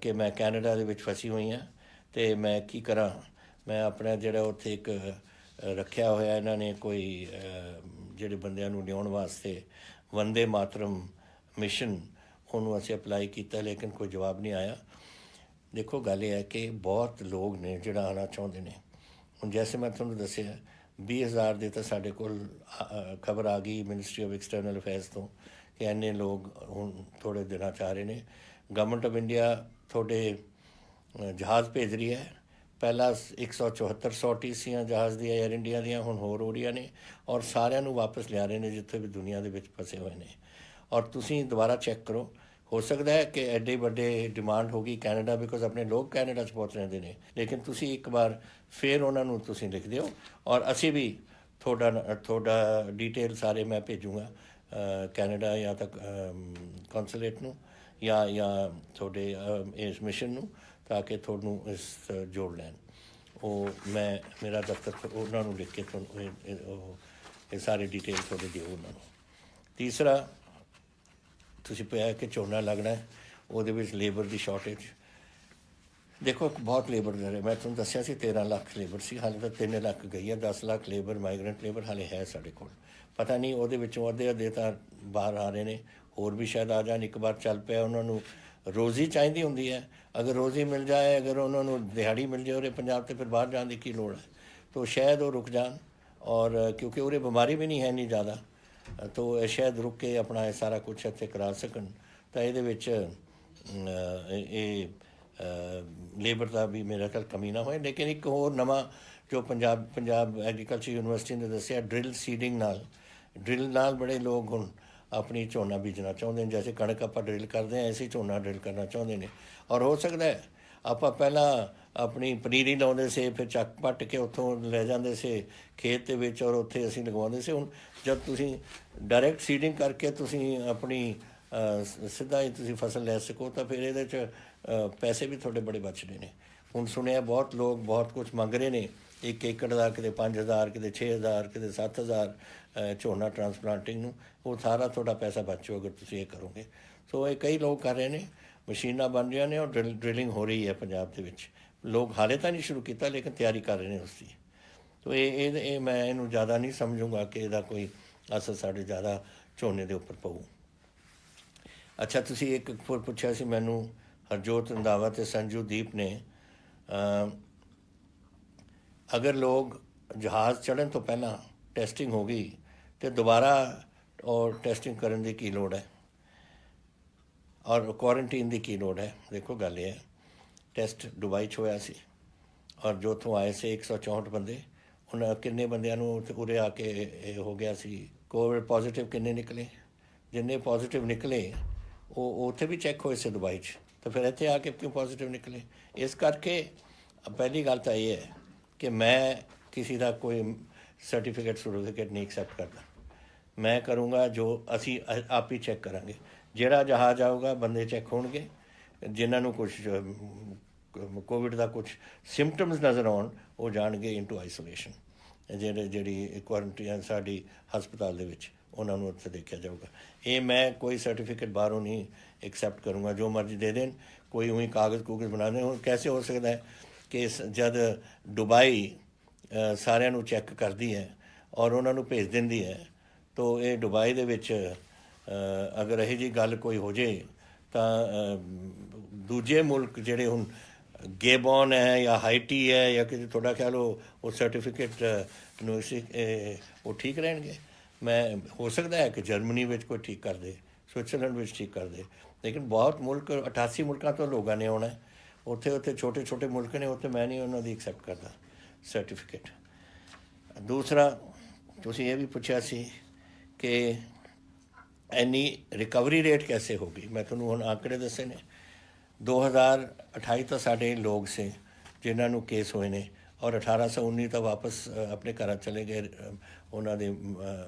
ਕਿ ਮੈਂ ਕੈਨੇਡਾ ਦੇ ਵਿੱਚ ਫਸੀ ਹੋਈ ਹਾਂ ਅਤੇ ਮੈਂ ਕੀ ਕਰਾਂ। ਮੈਂ ਆਪਣਾ ਜਿਹੜਾ ਉੱਥੇ ਇੱਕ ਰੱਖਿਆ ਹੋਇਆ ਇਹਨਾਂ ਨੇ ਕੋਈ ਜਿਹੜੇ ਬੰਦਿਆਂ ਨੂੰ ਲਿਆਉਣ ਵਾਸਤੇ ਵੰਦੇ ਮਾਤਰਮ ਮਿਸ਼ਨ, ਉਹਨੂੰ ਅਸੀਂ ਅਪਲਾਈ ਕੀਤਾ ਲੇਕਿਨ ਕੋਈ ਜਵਾਬ ਨਹੀਂ ਆਇਆ। ਦੇਖੋ ਗੱਲ ਇਹ ਹੈ ਕਿ ਬਹੁਤ ਲੋਕ ਨੇ ਜਿਹੜਾ ਆਉਣਾ ਚਾਹੁੰਦੇ ਨੇ। ਹੁਣ ਜੈਸੇ ਮੈਂ ਤੁਹਾਨੂੰ ਦੱਸਿਆ 20,000 ਦੇ ਤਾਂ ਸਾਡੇ ਕੋਲ ਖਬਰ ਆ ਗਈ ਮਿਨਿਸਟਰੀ ਆਫ ਐਕਸਟਰਨਲ ਅਫੇਅਰਸ ਤੋਂ ਕਿ ਇੰਨੇ ਲੋਕ ਹੁਣ ਥੋੜ੍ਹੇ ਦਿਨਾਂ 'ਚ ਆ ਰਹੇ ਨੇ। ਗਵਰਨਮੈਂਟ ਆਫ ਇੰਡੀਆ ਤੁਹਾਡੇ ਜਹਾਜ਼ ਭੇਜ ਰਹੀ ਹੈ। ਪਹਿਲਾਂ 174 sorties ਸੀਆਂ ਜਹਾਜ਼ ਦੀਆਂ ਏਅਰ ਇੰਡੀਆ ਦੀਆਂ, ਹੁਣ ਹੋਰ ਹੋ ਰਹੀਆਂ ਨੇ, ਔਰ ਸਾਰਿਆਂ ਨੂੰ ਵਾਪਸ ਲਿਆ ਰਹੇ ਨੇ ਜਿੱਥੇ ਵੀ ਦੁਨੀਆ ਦੇ ਵਿੱਚ ਫਸੇ ਹੋਏ ਨੇ। ਔਰ ਤੁਸੀਂ ਦੁਬਾਰਾ ਚੈੱਕ ਕਰੋ, ਹੋ ਸਕਦਾ ਹੈ ਕਿ ਐਡੇ ਵੱਡੇ ਡਿਮਾਂਡ ਹੋ ਗਈ ਕੈਨੇਡਾ, ਬਿਕੋਜ਼ ਆਪਣੇ ਲੋਕ ਕੈਨੇਡਾ 'ਚ ਬਹੁਤ ਰਹਿੰਦੇ ਨੇ, ਲੇਕਿਨ ਤੁਸੀਂ ਇੱਕ ਵਾਰ ਫਿਰ ਉਹਨਾਂ ਨੂੰ ਤੁਸੀਂ ਲਿਖ ਦਿਓ, ਔਰ ਅਸੀਂ ਵੀ ਤੁਹਾਡਾ ਡਿਟੇਲ ਸਾਰੇ ਮੈਂ ਭੇਜੂੰਗਾ ਕੈਨੇਡਾ ਜਾਂ ਤਾਂ ਕੌਂਸੂਲੇਟ ਨੂੰ ਜਾਂ ਤੁਹਾਡੇ ਇਸ ਮਿਸ਼ਨ ਨੂੰ, ਤਾਂ ਕਿ ਤੁਹਾਨੂੰ ਇਸ ਜੋੜ ਲੈਣ। ਉਹ ਮੈਂ ਮੇਰਾ ਦਫ਼ਤਰ ਉਹਨਾਂ ਨੂੰ ਲਿਖ ਕੇ ਤੁਹਾਨੂੰ ਇਹ ਸਾਰੇ ਡਿਟੇਲ ਤੁਹਾਡੇ ਦਿਓ ਉਹਨਾਂ ਨੂੰ। ਤੀਸਰਾ ਤੁਸੀਂ ਪਿਆ ਕਿ ਝੋਨਾ ਲੱਗਣਾ, ਉਹਦੇ ਵਿੱਚ ਲੇਬਰ ਦੀ ਸ਼ਾਰਟੇਜ। ਦੇਖੋ ਬਹੁਤ ਲੇਬਰ ਦੇ ਰਹੇ, ਮੈਂ ਤੁਹਾਨੂੰ ਦੱਸਿਆ ਸੀ 13 ਲੱਖ ਲੇਬਰ ਸੀ, ਹਾਲੇ ਤਾਂ 3 ਲੱਖ ਗਈ ਹੈ। 10 ਲੱਖ ਲੇਬਰ ਮਾਈਗਰੈਂਟ ਲੇਬਰ ਹਾਲੇ ਹੈ ਸਾਡੇ ਕੋਲ। ਪਤਾ ਨਹੀਂ ਉਹਦੇ ਵਿੱਚੋਂ ਅੱਧੇ ਤਾਂ ਬਾਹਰ ਆ ਰਹੇ ਨੇ, ਹੋਰ ਵੀ ਸ਼ਾਇਦ ਆ ਜਾਣ। ਇੱਕ ਵਾਰ ਚੱਲ ਪਿਆ, ਉਹਨਾਂ ਨੂੰ ਰੋਜ਼ੀ ਚਾਹੀਦੀ ਹੁੰਦੀ ਹੈ। ਅਗਰ ਰੋਜ਼ੀ ਮਿਲ ਜਾਏ, ਅਗਰ ਉਹਨਾਂ ਨੂੰ ਦਿਹਾੜੀ ਮਿਲ ਜਾਏ ਉਰੇ ਪੰਜਾਬ 'ਤੇ, ਫਿਰ ਬਾਹਰ ਜਾਣ ਦੀ ਕੀ ਲੋੜ ਹੈ। ਤਾਂ ਸ਼ਾਇਦ ਉਹ ਰੁਕ ਜਾਣ, ਔਰ ਕਿਉਂਕਿ ਉਰੇ ਬਿਮਾਰੀ ਵੀ ਨਹੀਂ ਹੈ ਇੰਨੀ ਜ਼ਿਆਦਾ, ਤਾਂ ਸ਼ਾਇਦ ਰੁਕ ਕੇ ਆਪਣਾ ਇਹ ਸਾਰਾ ਕੁਛ ਇੱਥੇ ਕਰਾ ਸਕਣ। ਤਾਂ ਇਹਦੇ ਵਿੱਚ ਇਹ ਲੇਬਰ ਦਾ ਵੀ ਮੇਰਾ ਖਿਆਲ ਕਮੀ ਨਾ ਹੋਏ। ਲੇਕਿਨ ਇੱਕ ਹੋਰ ਨਵਾਂ ਜੋ ਪੰਜਾਬ ਐਗਰੀਕਲਚਰ ਯੂਨੀਵਰਸਿਟੀ ਨੇ ਦੱਸਿਆ, ਡਰਿਲ ਨਾਲ ਬੜੇ ਲੋਕ ਹੁਣ ਆਪਣੀ ਝੋਨਾ ਬੀਜਣਾ ਚਾਹੁੰਦੇ ਨੇ। ਜੈਸੇ ਕਣਕ ਆਪਾਂ ਡਰਿਲ ਕਰਦੇ ਹਾਂ, ਐਸੇ ਝੋਨਾ ਡਰਿਲ ਕਰਨਾ ਚਾਹੁੰਦੇ ਨੇ। ਔਰ ਹੋ ਸਕਦਾ ਹੈ ਆਪਾਂ ਪਹਿਲਾਂ ਆਪਣੀ ਪਨੀਰੀ ਲਾਉਂਦੇ ਸੀ, ਫਿਰ ਚੱਕ ਪੱਟ ਕੇ ਉੱਥੋਂ ਲੈ ਜਾਂਦੇ ਸੀ ਖੇਤ ਦੇ ਵਿੱਚ, ਔਰ ਉੱਥੇ ਅਸੀਂ ਲਗਵਾਉਂਦੇ ਸੀ। ਹੁਣ ਜਦ ਤੁਸੀਂ ਡਾਇਰੈਕਟ ਸੀਡਿੰਗ ਕਰਕੇ ਤੁਸੀਂ ਆਪਣੀ ਸਿੱਧਾ ਹੀ ਤੁਸੀਂ ਫਸਲ ਲੈ ਸਕੋ, ਤਾਂ ਫਿਰ ਇਹਦੇ 'ਚ ਪੈਸੇ ਵੀ ਤੁਹਾਡੇ ਬੜੇ ਬਚਦੇ ਨੇ। ਹੁਣ ਸੁਣਿਆ ਬਹੁਤ ਲੋਕ ਬਹੁਤ ਕੁਛ ਮੰਗ ਰਹੇ ਨੇ, 1 ਏਕੜ ਦਾ, ਕਿਤੇ 5000, ਕਿਤੇ 6000, ਕਿਤੇ 7000 ਝੋਨਾ ਟਰਾਂਸਪਲਾਂਟਿੰਗ ਨੂੰ। ਉਹ ਸਾਰਾ ਤੁਹਾਡਾ ਪੈਸਾ ਬਚੋ ਅਗਰ ਤੁਸੀਂ ਇਹ ਕਰੋਗੇ। ਸੋ ਇਹ ਕਈ ਲੋਕ ਕਰ ਰਹੇ ਨੇ, ਮਸ਼ੀਨਾਂ ਬਣ ਰਹੀਆਂ ਨੇ, ਔਰ ਡਰਿਲਿੰਗ ਹੋ ਰਹੀ ਹੈ ਪੰਜਾਬ ਦੇ ਵਿੱਚ। ਲੋਕ ਹਾਲੇ ਤਾਂ ਨਹੀਂ ਸ਼ੁਰੂ ਕੀਤਾ, ਲੇਕਿਨ ਤਿਆਰੀ ਕਰ ਰਹੇ ਨੇ ਉਸਦੀ। ਸੋ ਇਹ ਮੈਂ ਇਹਨੂੰ ਜ਼ਿਆਦਾ ਨਹੀਂ ਸਮਝੂੰਗਾ ਕਿ ਇਹਦਾ ਕੋਈ ਅਸਰ ਸਾਡੇ ਜ਼ਿਆਦਾ ਝੋਨੇ ਦੇ ਉੱਪਰ ਪਊ। ਅੱਛਾ, ਤੁਸੀਂ ਇੱਕ ਹੋਰ ਪੁੱਛਿਆ ਸੀ ਮੈਨੂੰ, ਹਰਜੋਤ ਰੰਧਾਵਾ ਅਤੇ ਸੰਜੂ ਦੀਪ ਨੇ, ਅਗਰ ਲੋਕ ਜਹਾਜ਼ ਚੜ੍ਹਨ ਤੋਂ ਪਹਿਲਾਂ ਟੈਸਟਿੰਗ ਹੋ ਗਈ ਤਾਂ ਦੁਬਾਰਾ ਔਰ ਟੈਸਟਿੰਗ ਕਰਨ ਦੀ ਕੀ ਲੋੜ ਹੈ, ਔਰ ਕੁਆਰੰਟੀਨ ਦੀ ਕੀ ਲੋੜ ਹੈ। ਦੇਖੋ ਗੱਲ ਇਹ ਹੈ, ਟੈਸਟ ਦੁਬਈ 'ਚ ਹੋਇਆ ਸੀ, ਔਰ ਜੋ ਉੱਥੋਂ ਆਏ ਸੀ 164 ਬੰਦੇ, ਉਹਨਾਂ ਕਿੰਨੇ ਬੰਦਿਆਂ ਨੂੰ ਉਰੇ ਆ ਕੇ ਇਹ ਹੋ ਗਿਆ ਸੀ ਕੋਵਿਡ ਪੋਜ਼ੀਟਿਵ, ਕਿੰਨੇ ਨਿਕਲੇ? ਜਿੰਨੇ ਪੋਜ਼ੀਟਿਵ ਨਿਕਲੇ ਉਹ ਉੱਥੇ ਵੀ ਚੈੱਕ ਹੋਏ ਸੀ ਦੁਬਈ 'ਚ, ਤਾਂ ਫਿਰ ਇੱਥੇ ਆ ਕੇ ਕਿਉਂ ਪੋਜ਼ੀਟਿਵ ਨਿਕਲੇ? ਇਸ ਕਰਕੇ ਪਹਿਲੀ ਗੱਲ ਤਾਂ ਇਹ ਹੈ ਕਿ ਮੈਂ ਕਿਸੇ ਦਾ ਕੋਈ ਸਰਟੀਫਿਕੇਟ ਨਹੀਂ ਐਕਸੈਪਟ ਕਰਦਾ। ਮੈਂ ਕਰੂੰਗਾ ਜੋ ਅਸੀਂ ਆਪ ਹੀ ਚੈੱਕ ਕਰਾਂਗੇ। ਜਿਹੜਾ ਜਹਾਜ਼ ਆਊਗਾ ਬੰਦੇ ਚੈੱਕ ਹੋਣਗੇ, ਜਿਨ੍ਹਾਂ ਨੂੰ ਕੁਛ ਕੋਵਿਡ ਦਾ ਕੁਛ ਸਿੰਪਟਮਸ ਨਜ਼ਰ ਆਉਣ, ਉਹ ਜਾਣਗੇ ਇਨਟੂ ਆਈਸੋਲੇਸ਼ਨ। ਜਿਹੜੀ ਕੁਆਰੰਟੀਨ ਸਾਡੀ ਹਸਪਤਾਲ ਦੇ ਵਿੱਚ, ਉਹਨਾਂ ਨੂੰ ਉੱਥੇ ਦੇਖਿਆ ਜਾਊਗਾ। ਇਹ ਮੈਂ ਕੋਈ ਸਰਟੀਫਿਕੇਟ ਬਾਹਰੋਂ ਨਹੀਂ ਐਕਸੈਪਟ ਕਰੂੰਗਾ, ਜੋ ਮਰਜ਼ੀ ਦੇ ਦੇਣ, ਕੋਈ ਉਹੀ ਕਾਗਜ਼ ਬਣਾ ਦੇਣ। ਹੁਣ ਕੈਸੇ ਹੋ ਸਕਦਾ ਹੈ ਕਿ ਜਦ ਦੁਬਈ ਸਾਰਿਆਂ ਨੂੰ ਚੈੱਕ ਕਰਦੀ ਹੈ ਔਰ ਉਹਨਾਂ ਨੂੰ ਭੇਜ ਦਿੰਦੀ ਹੈ, ਤਾਂ ਇਹ ਦੁਬਈ ਦੇ ਵਿੱਚ ਅਗਰ ਇਹੋ ਜਿਹੀ ਗੱਲ ਕੋਈ ਹੋ ਜੇ ਤਾਂ ਦੂਜੇ ਮੁਲਕ ਜਿਹੜੇ ਹੁਣ ਗੇਬੋਨ ਹੈ ਜਾਂ ਹਾਈਟੀ ਹੈ ਜਾਂ ਕਿਤੇ, ਤੁਹਾਡਾ ਖਿਆਲ ਉਹ ਸਰਟੀਫਿਕੇਟ ਨੂੰ ਉਹ ਠੀਕ ਰਹਿਣਗੇ? ਮੈਂ ਹੋ ਸਕਦਾ ਹੈ ਕਿ ਜਰਮਨੀ ਵਿੱਚ ਕੋਈ ਠੀਕ ਕਰ ਦੇ, ਸਵਿਟਜ਼ਰਲੈਂਡ ਵਿੱਚ ਠੀਕ ਕਰ ਦੇ, ਲੇਕਿਨ ਬਹੁਤ ਮੁਲਕ 88 ਮੁਲਕਾਂ ਤੋਂ ਲੋਕਾਂ ਨੇ ਆਉਣਾ। ਉੱਥੇ ਛੋਟੇ ਮੁਲਕ ਨੇ, ਉੱਥੇ ਮੈਂ ਨਹੀਂ ਉਹਨਾਂ ਦੀ ਐਕਸੈਪਟ ਕਰਦਾ ਸਰਟੀਫਿਕੇਟ। ਦੂਸਰਾ ਤੁਸੀਂ ਇਹ ਵੀ ਪੁੱਛਿਆ ਸੀ ਕਿ ਇੰਨੀ ਰਿਕਵਰੀ ਰੇਟ ਕੈਸੇ ਹੋ ਗਈ। ਮੈਂ ਤੁਹਾਨੂੰ ਹੁਣ ਆંકੜੇ ਦੱਸੇ ਨੇ। 2028 ਤਾਂ ਸਾਡੇ ਲੋਕ ਸੀ ਜਿਨ੍ਹਾਂ ਨੂੰ ਕੇਸ ਹੋਏ ਨੇ, ਔਰ 1819 ਤਾਂ ਵਾਪਸ ਆਪਣੇ ਘਰਾਂ ਚਲੇ ਗਏ ਉਹਨਾਂ ਦੇ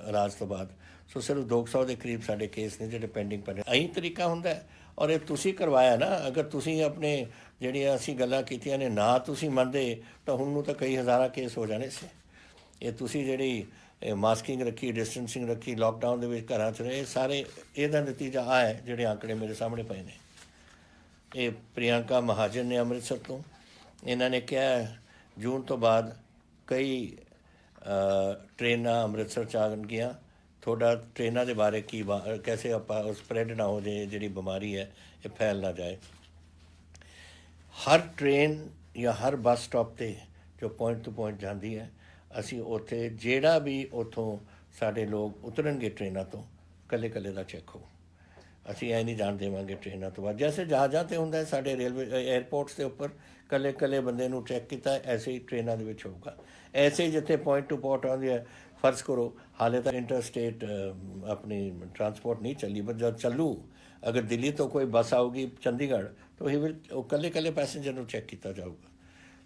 ਇਲਾਜ ਤੋਂ ਬਾਅਦ। ਸੋ ਸਿਰਫ 200 ਦੇ ਕਰੀਬ ਸਾਡੇ ਕੇਸ ਨੇ ਜਿਹੜੇ ਪੈਂਡਿੰਗ ਪਏ ਨੇ। ਇਹੀ ਤਰੀਕਾ ਹੁੰਦਾ, ਔਰ ਇਹ ਤੁਸੀਂ ਕਰਵਾਇਆ ਨਾ। ਅਗਰ ਤੁਸੀਂ ਆਪਣੇ ਜਿਹੜੀਆਂ ਅਸੀਂ ਗੱਲਾਂ ਕੀਤੀਆਂ ਨੇ ਨਾ ਤੁਸੀਂ ਮੰਨਦੇ, ਤਾਂ ਹੁਣ ਨੂੰ ਤਾਂ ਕਈ ਹਜ਼ਾਰਾਂ ਕੇਸ ਹੋ ਜਾਣੇ ਸੀ। ਇਹ ਤੁਸੀਂ ਜਿਹੜੀ ਮਾਸਕਿੰਗ ਰੱਖੀ, ਡਿਸਟੈਂਸਿੰਗ ਰੱਖੀ, ਲੋਕਡਾਊਨ ਦੇ ਵਿੱਚ ਘਰਾਂ 'ਚ ਰਹੇ, ਸਾਰੇ ਇਹਦਾ ਨਤੀਜਾ ਆ ਹੈ ਜਿਹੜੇ ਆંકੜੇ ਮੇਰੇ ਸਾਹਮਣੇ ਪਏ ਨੇ। ਇਹ ਪ੍ਰਿਯੰਕਾ ਮਹਾਜਨ ਨੇ ਅੰਮ੍ਰਿਤਸਰ ਤੋਂ, ਇਹਨਾਂ ਨੇ ਕਿਹਾ ਜੂਨ ਤੋਂ ਬਾਅਦ ਕਈ ਟ੍ਰੇਨਾਂ ਅੰਮ੍ਰਿਤਸਰ 'ਚ ਆਉਣਗੀਆਂ। ਤੁਹਾਡਾ ਟ੍ਰੇਨਾਂ ਦੇ ਬਾਰੇ ਕੀ ਕੈਸੇ ਆਪਾਂ ਸਪਰੈਡ ਨਾ ਹੋ ਜਾਏ, ਜਿਹੜੀ ਬਿਮਾਰੀ ਹੈ ਇਹ ਫੈਲ ਨਾ ਜਾਏ। ਹਰ ਟ੍ਰੇਨ ਜਾਂ ਹਰ ਬੱਸ ਸਟਾਪ 'ਤੇ ਜੋ ਪੁਆਇੰਟ ਟੂ ਪੁਆਇੰਟ ਜਾਂਦੀ ਹੈ, ਅਸੀਂ ਉੱਥੇ ਜਿਹੜਾ ਵੀ ਉੱਥੋਂ ਸਾਡੇ ਲੋਕ ਉਤਰਨਗੇ ਟ੍ਰੇਨਾਂ ਤੋਂ, ਇਕੱਲੇ ਦਾ ਚੈੱਕ ਹੋ। ਅਸੀਂ ਇਹ ਨਹੀਂ ਜਾਣ ਦੇਵਾਂਗੇ ਟ੍ਰੇਨਾਂ ਤੋਂ ਬਾਅਦ। ਜੈਸੇ ਜਹਾਜ਼ਾਂ 'ਤੇ ਹੁੰਦਾ ਸਾਡੇ ਰੇਲਵੇ ਏਅਰਪੋਰਟਸ ਦੇ ਉੱਪਰ ਇਕੱਲੇ ਬੰਦੇ ਨੂੰ ਚੈੱਕ ਕੀਤਾ, ਐਸੇ ਹੀ ਟ੍ਰੇਨਾਂ ਦੇ ਵਿੱਚ ਹੋਊਗਾ। ਐਸੇ ਜਿੱਥੇ ਪੁਆਇੰਟ ਟੂ ਪੁਆਇੰਟ ਆਉਂਦੀ ਹੈ, ਫਰਜ਼ ਕਰੋ ਹਾਲੇ ਤਾਂ ਇੰਟਰ ਸਟੇਟ ਆਪਣੀ ਟਰਾਂਸਪੋਰਟ ਨਹੀਂ ਚੱਲੀ, ਪਰ ਜਦ ਚੱਲੂ, ਅਗਰ ਦਿੱਲੀ ਤੋਂ ਕੋਈ ਬੱਸ ਆਊਗੀ ਚੰਡੀਗੜ੍ਹ, ਤਾਂ ਉਹ ਇਕੱਲੇ ਪੈਸੇਂਜਰ ਨੂੰ ਚੈੱਕ ਕੀਤਾ ਜਾਊਗਾ।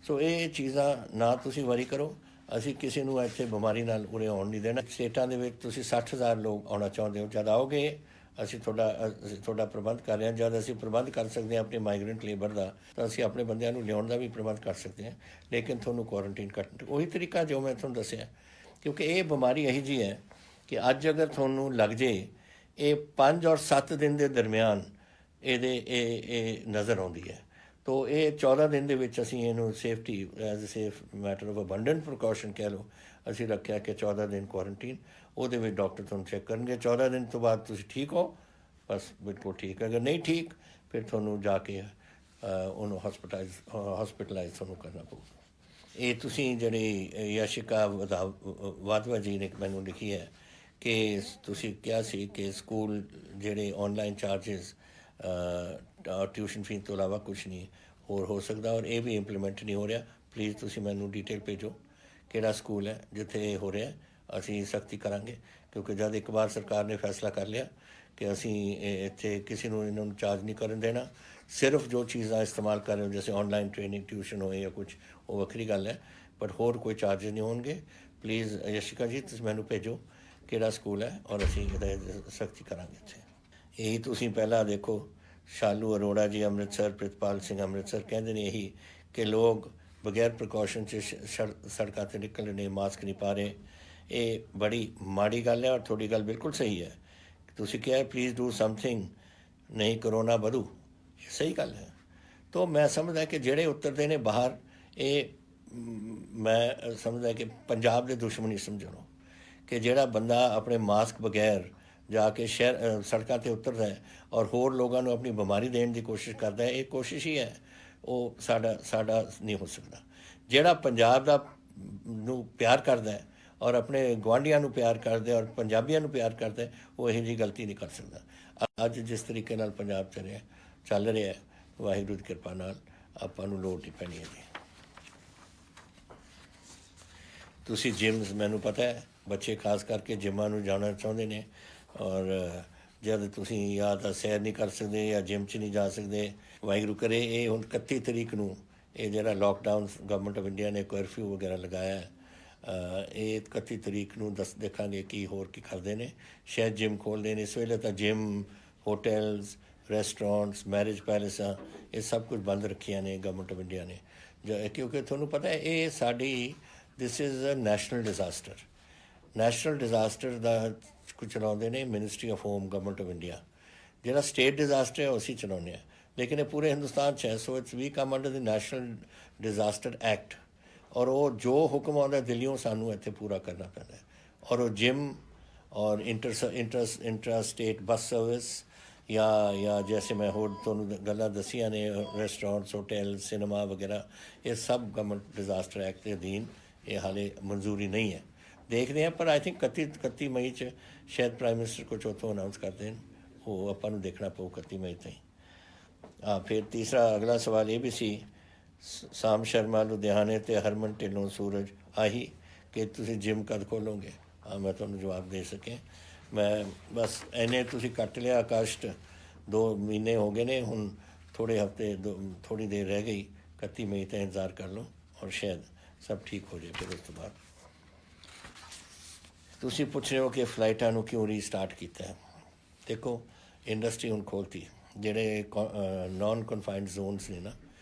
ਸੋ ਇਹ ਚੀਜ਼ਾਂ ਨਾ ਤੁਸੀਂ ਵਰੀ ਕਰੋ। ਅਸੀਂ ਕਿਸੇ ਨੂੰ ਇੱਥੇ ਬਿਮਾਰੀ ਨਾਲ ਉਰੇ ਆਉਣ ਨਹੀਂ ਦੇਣਾ। ਸਟੇਟਾਂ ਦੇ ਵਿੱਚ ਤੁਸੀਂ 60,000 ਲੋਕ ਆਉਣਾ ਚਾਹੁੰਦੇ ਹੋ, ਜਦ ਆਓਗੇ ਅਸੀਂ ਤੁਹਾਡਾ ਪ੍ਰਬੰਧ ਕਰ ਰਹੇ ਹਾਂ। ਜਦ ਅਸੀਂ ਪ੍ਰਬੰਧ ਕਰ ਸਕਦੇ ਹਾਂ ਆਪਣੇ ਮਾਈਗ੍ਰੈਂਟ ਲੇਬਰ ਦਾ, ਤਾਂ ਅਸੀਂ ਆਪਣੇ ਬੰਦਿਆਂ ਨੂੰ ਲਿਆਉਣ ਦਾ ਵੀ ਪ੍ਰਬੰਧ ਕਰ ਸਕਦੇ ਹਾਂ, ਲੇਕਿਨ ਤੁਹਾਨੂੰ ਕੁਆਰੰਟੀਨ ਉਹੀ ਤਰੀਕਾ ਜੋ ਮੈਂ ਤੁਹਾਨੂੰ ਦੱਸਿਆ, ਕਿਉਂਕਿ ਇਹ ਬਿਮਾਰੀ ਇਹੀ ਜਿਹੀ ਹੈ ਕਿ ਅੱਜ ਅਗਰ ਤੁਹਾਨੂੰ ਲੱਗ ਜੇ, ਇਹ 5 ਔਰ 7 ਦਿਨ ਦੇ ਦਰਮਿਆਨ ਇਹ ਨਜ਼ਰ ਆਉਂਦੀ ਹੈ। ਤੋ ਇਹ 14 ਦਿਨ ਦੇ ਵਿੱਚ ਅਸੀਂ ਇਹਨੂੰ safety as a safe matter of abundant precaution ਕਹਿ ਲਓ, ਅਸੀਂ ਰੱਖਿਆ ਕਿ 14 ਦਿਨ ਕੁਆਰੰਟੀਨ, ਉਹਦੇ ਵਿੱਚ ਡਾਕਟਰ ਤੁਹਾਨੂੰ ਚੈੱਕ ਕਰਨਗੇ। 14 ਦਿਨ ਤੋਂ ਬਾਅਦ ਤੁਸੀਂ ਠੀਕ ਹੋ, ਬਸ ਬਿਲਕੁਲ ਠੀਕ। ਅਗਰ ਨਹੀਂ ਠੀਕ, ਫਿਰ ਤੁਹਾਨੂੰ ਜਾ ਕੇ ਉਹਨੂੰ ਹਸਪੀਟਲਾਈਜ਼ ਤੁਹਾਨੂੰ ਕਰਨਾ ਪਊਗਾ। ਇਹ ਤੁਸੀਂ ਜਿਹੜੀ ਯਸ਼ਿਕਾ ਵਾਧਵਾ ਜੀ ਨੇ ਮੈਨੂੰ ਲਿਖੀ ਹੈ ਕਿ ਤੁਸੀਂ ਕਿਹਾ ਸੀ ਕਿ ਸਕੂਲ ਜਿਹੜੇ ਔਨਲਾਈਨ ਚਾਰਜਿਸ ਟਿਊਸ਼ਨ ਫੀਸ ਤੋਂ ਇਲਾਵਾ ਕੁਛ ਨਹੀਂ ਹੋਰ ਹੋ ਸਕਦਾ, ਔਰ ਇਹ ਵੀ ਇੰਪਲੀਮੈਂਟ ਨਹੀਂ ਹੋ ਰਿਹਾ। ਪਲੀਜ਼ ਤੁਸੀਂ ਮੈਨੂੰ ਡਿਟੇਲ ਭੇਜੋ ਕਿਹੜਾ ਸਕੂਲ ਹੈ ਜਿੱਥੇ ਇਹ ਹੋ ਰਿਹਾ, ਅਸੀਂ ਸਖਤੀ ਕਰਾਂਗੇ। ਕਿਉਂਕਿ ਜਦ ਇੱਕ ਵਾਰ ਸਰਕਾਰ ਨੇ ਫੈਸਲਾ ਕਰ ਲਿਆ ਕਿ ਅਸੀਂ ਇੱਥੇ ਕਿਸੇ ਨੂੰ ਇਹਨਾਂ ਨੂੰ ਚਾਰਜ ਨਹੀਂ ਕਰਨ ਦੇਣਾ, ਸਿਰਫ ਜੋ ਚੀਜ਼ਾਂ ਇਸਤੇਮਾਲ ਕਰ ਰਹੇ ਹੋ ਜੈਸੇ ਔਨਲਾਈਨ ਟ੍ਰੇਨਿੰਗ ਟਿਊਸ਼ਨ ਹੋਏ ਜਾਂ ਕੁਛ, ਉਹ ਵੱਖਰੀ ਗੱਲ ਹੈ, ਬਟ ਹੋਰ ਕੋਈ ਚਾਰਜਿਸ ਨਹੀਂ ਹੋਣਗੇ। ਪਲੀਜ਼ ਯਸ਼ਿਕਾ ਜੀ ਤੁਸੀਂ ਮੈਨੂੰ ਭੇਜੋ ਕਿਹੜਾ ਸਕੂਲ ਹੈ, ਔਰ ਅਸੀਂ ਇਹਦਾ ਸਖਤੀ ਕਰਾਂਗੇ ਇੱਥੇ। ਇਹੀ ਤੁਸੀਂ ਪਹਿਲਾਂ ਦੇਖੋ, ਸ਼ਾਲੂ ਅਰੋੜਾ ਜੀ ਅੰਮ੍ਰਿਤਸਰ, ਪ੍ਰਿਤਪਾਲ ਸਿੰਘ ਅੰਮ੍ਰਿਤਸਰ ਕਹਿੰਦੇ ਨੇ ਇਹੀ ਕਿ ਲੋਕ ਬਗੈਰ ਪ੍ਰੀਕਾਸ਼ਨ 'ਚ ਸੜਕਾਂ 'ਤੇ ਨਿਕਲ ਰਹੇ ਨੇ, ਮਾਸਕ ਨਹੀਂ ਪਾ ਰਹੇ। ਇਹ ਬੜੀ ਮਾੜੀ ਗੱਲ ਹੈ, ਔਰ ਤੁਹਾਡੀ ਗੱਲ ਬਿਲਕੁਲ ਸਹੀ ਹੈ। ਤੁਸੀਂ ਕਿਹਾ ਪਲੀਜ਼ ਡੂ ਸਮਥਿੰਗ, ਨਹੀਂ ਕਰੋਨਾ ਵਧੂ, ਇਹ ਸਹੀ ਗੱਲ ਹੈ। ਤੋ ਮੈਂ ਸਮਝਦਾ ਕਿ ਜਿਹੜੇ ਉਤਰਦੇ ਨੇ ਬਾਹਰ, ਇਹ ਮੈਂ ਸਮਝਦਾ ਕਿ ਪੰਜਾਬ ਦੇ ਦੁਸ਼ਮਣ ਹੀ ਸਮਝਣੋ ਕਿ ਜਿਹੜਾ ਬੰਦਾ ਆਪਣੇ ਮਾਸਕ ਬਗੈਰ ਜਾ ਕੇ ਸੜਕਾਂ 'ਤੇ ਉਤਰਦਾ ਹੈ ਔਰ ਹੋਰ ਲੋਕਾਂ ਨੂੰ ਆਪਣੀ ਬਿਮਾਰੀ ਦੇਣ ਦੀ ਕੋਸ਼ਿਸ਼ ਕਰਦਾ ਹੈ, ਇਹ ਕੋਸ਼ਿਸ਼ ਹੀ ਹੈ, ਉਹ ਸਾਡਾ ਨਹੀਂ ਹੋ ਸਕਦਾ। ਜਿਹੜਾ ਪੰਜਾਬ ਦਾ ਨੂੰ ਪਿਆਰ ਕਰਦਾ ਹੈ ਔਰ ਆਪਣੇ ਗੁਆਂਢੀਆਂ ਨੂੰ ਪਿਆਰ ਕਰਦਾ ਔਰ ਪੰਜਾਬੀਆਂ ਨੂੰ ਪਿਆਰ ਕਰਦਾ, ਉਹ ਇਹੋ ਜਿਹੀ ਗਲਤੀ ਨਹੀਂ ਕਰ ਸਕਦਾ। ਅੱਜ ਜਿਸ ਤਰੀਕੇ ਨਾਲ ਪੰਜਾਬ ਚੱਲ ਰਿਹਾ, ਵਾਹਿਗੁਰੂ ਦੀ ਕਿਰਪਾ ਨਾਲ ਆਪਾਂ ਨੂੰ ਲੋੜ ਨਹੀਂ ਪੈਣੀ ਇਹਦੀ। ਤੁਸੀਂ ਜਿਮਸ, ਮੈਨੂੰ ਪਤਾ ਹੈ ਬੱਚੇ ਖਾਸ ਕਰਕੇ ਜਿੰਮਾਂ ਨੂੰ ਜਾਣਾ ਚਾਹੁੰਦੇ ਨੇ, ਔਰ ਜਦ ਤੁਸੀਂ ਜਾਂ ਤਾਂ ਸੈਰ ਨਹੀਂ ਕਰ ਸਕਦੇ ਜਾਂ ਜਿਮ 'ਚ ਨਹੀਂ ਜਾ ਸਕਦੇ, ਵਾਹਿਗੁਰੂ ਕਰੇ ਇਹ ਹੁਣ 31 ਤਰੀਕ ਨੂੰ ਇਹ ਜਿਹੜਾ ਲੋਕਡਾਊਨ ਗਵਰਨਮੈਂਟ ਆਫ ਇੰਡੀਆ ਨੇ ਕਰਫਿਊ ਵਗੈਰਾ ਲਗਾਇਆ, ਇਹ 31 ਤਰੀਕ ਨੂੰ ਦੇਖਾਂਗੇ ਕੀ ਹੋਰ ਕੀ ਕਰਦੇ ਨੇ। ਸ਼ਾਇਦ ਜਿਮ ਖੋਲ੍ਹਦੇ ਨੇ। ਇਸ ਵੇਲੇ ਤਾਂ ਜਿਮ, ਹੋਟਲਸ, ਰੈਸਟੋਰੈਂਟਸ, ਮੈਰਿਜ ਪੈਲੇਸਾਂ, ਇਹ ਸਭ ਕੁਝ ਬੰਦ ਰੱਖੀਆਂ ਨੇ ਗਵਰਨਮੈਂਟ ਆਫ ਇੰਡੀਆ ਨੇ, ਕਿਉਂਕਿ ਤੁਹਾਨੂੰ ਪਤਾ ਹੈ ਇਹ ਸਾਡੀ this is a national disaster ਦਾ ਕੁਝ ਚਲਾਉਂਦੇ ਨੇ ministry of home government of India. ਜਿਹੜਾ ਸਟੇਟ ਡਿਜ਼ਾਸਟਰ ਹੈ ਉਹ ਅਸੀਂ ਚਲਾਉਂਦੇ ਹਾਂ, ਲੇਕਿਨ ਇਹ ਪੂਰੇ ਹਿੰਦੁਸਤਾਨ 'ਚ ਹੈ। So it's we come under the national disaster act, ਔਰ ਉਹ ਜੋ ਹੁਕਮ ਆਉਂਦਾ ਦਿੱਲੀੋਂ ਸਾਨੂੰ ਇੱਥੇ ਪੂਰਾ ਕਰਨਾ ਪੈਂਦਾ। ਔਰ ਉਹ ਜਿਮ ਔਰ ਇੰਟਰਾ ਸਟੇਟ ਬੱਸ ਸਰਵਿਸ ਜਾਂ ਜੈਸੇ ਮੈਂ ਹੋਰ ਤੁਹਾਨੂੰ ਗੱਲਾਂ ਦੱਸੀਆਂ ਨੇ, ਰੈਸਟੋਰੈਂਟਸ, ਹੋਟਲ, ਸਿਨੇਮਾ ਵਗੈਰਾ, ਇਹ ਸਭ ਗਵਰਨਮੈਂਟ ਡਿਜ਼ਾਸਟਰ ਐਕਟ ਦੇ ਅਧੀਨ ਇਹ ਹਾਲੇ ਮਨਜ਼ੂਰੀ ਨਹੀਂ ਹੈ। ਦੇਖਦੇ ਹਾਂ, ਪਰ ਆਈ ਥਿੰਕ 31 ਮਈ 'ਚ ਸ਼ਾਇਦ ਪ੍ਰਾਈਮ ਮਿਨਿਸਟਰ ਕੁਛ ਉੱਥੋਂ ਅਨਾਊਂਸ ਕਰਦੇ ਨੇ, ਉਹ ਆਪਾਂ ਨੂੰ ਦੇਖਣਾ ਪਊ 31 ਮਈ ਤਾਈਂ। ਫਿਰ ਤੀਸਰਾ ਅਗਲਾ ਸਵਾਲ ਇਹ ਵੀ ਸੀ, ਸਾਮ ਸ਼ਰਮਾ ਲੁਧਿਆਣੇ ਅਤੇ ਹਰਮਨ ਢਿੱਲੋਂ ਸੂਰਜ ਆਹੀ ਕਿ ਤੁਸੀਂ ਜਿਮ ਕਦ ਖੋਲ੍ਹੋਗੇ? ਮੈਂ ਤੁਹਾਨੂੰ ਜਵਾਬ ਦੇ ਸਕਿਆ। ਮੈਂ ਬਸ ਇੰਨੇ ਤੁਸੀਂ ਕੱਟ ਲਿਆ ਕਸ਼ਟ, 2 ਮਹੀਨੇ ਹੋ ਗਏ ਨੇ, ਹੁਣ ਥੋੜ੍ਹੇ ਹਫ਼ਤੇ ਥੋੜ੍ਹੀ ਦੇਰ ਰਹਿ ਗਈ, 31 ਮਈ ਤਾਂ ਇੰਤਜ਼ਾਰ ਕਰ ਲਓ ਔਰ ਸ਼ਾਇਦ ਸਭ ਠੀਕ ਹੋ ਜਾਏ। ਫਿਰ ਉਸ ਤੋਂ ਬਾਅਦ ਤੁਸੀਂ ਪੁੱਛ ਰਹੇ ਹੋ ਕਿ ਫਲਾਈਟਾਂ ਨੂੰ ਕਿਉਂ ਰੀਸਟਾਰਟ ਕੀਤਾ। ਦੇਖੋ, ਇੰਡਸਟਰੀ ਹੁਣ ਖੋਲ੍ਹਤੀ, ਜਿਹੜੇ ਨਾਨ ਕਨਫਾਈਨਡ ਜ਼ੋਨਸ ਨੇ ਨਾ,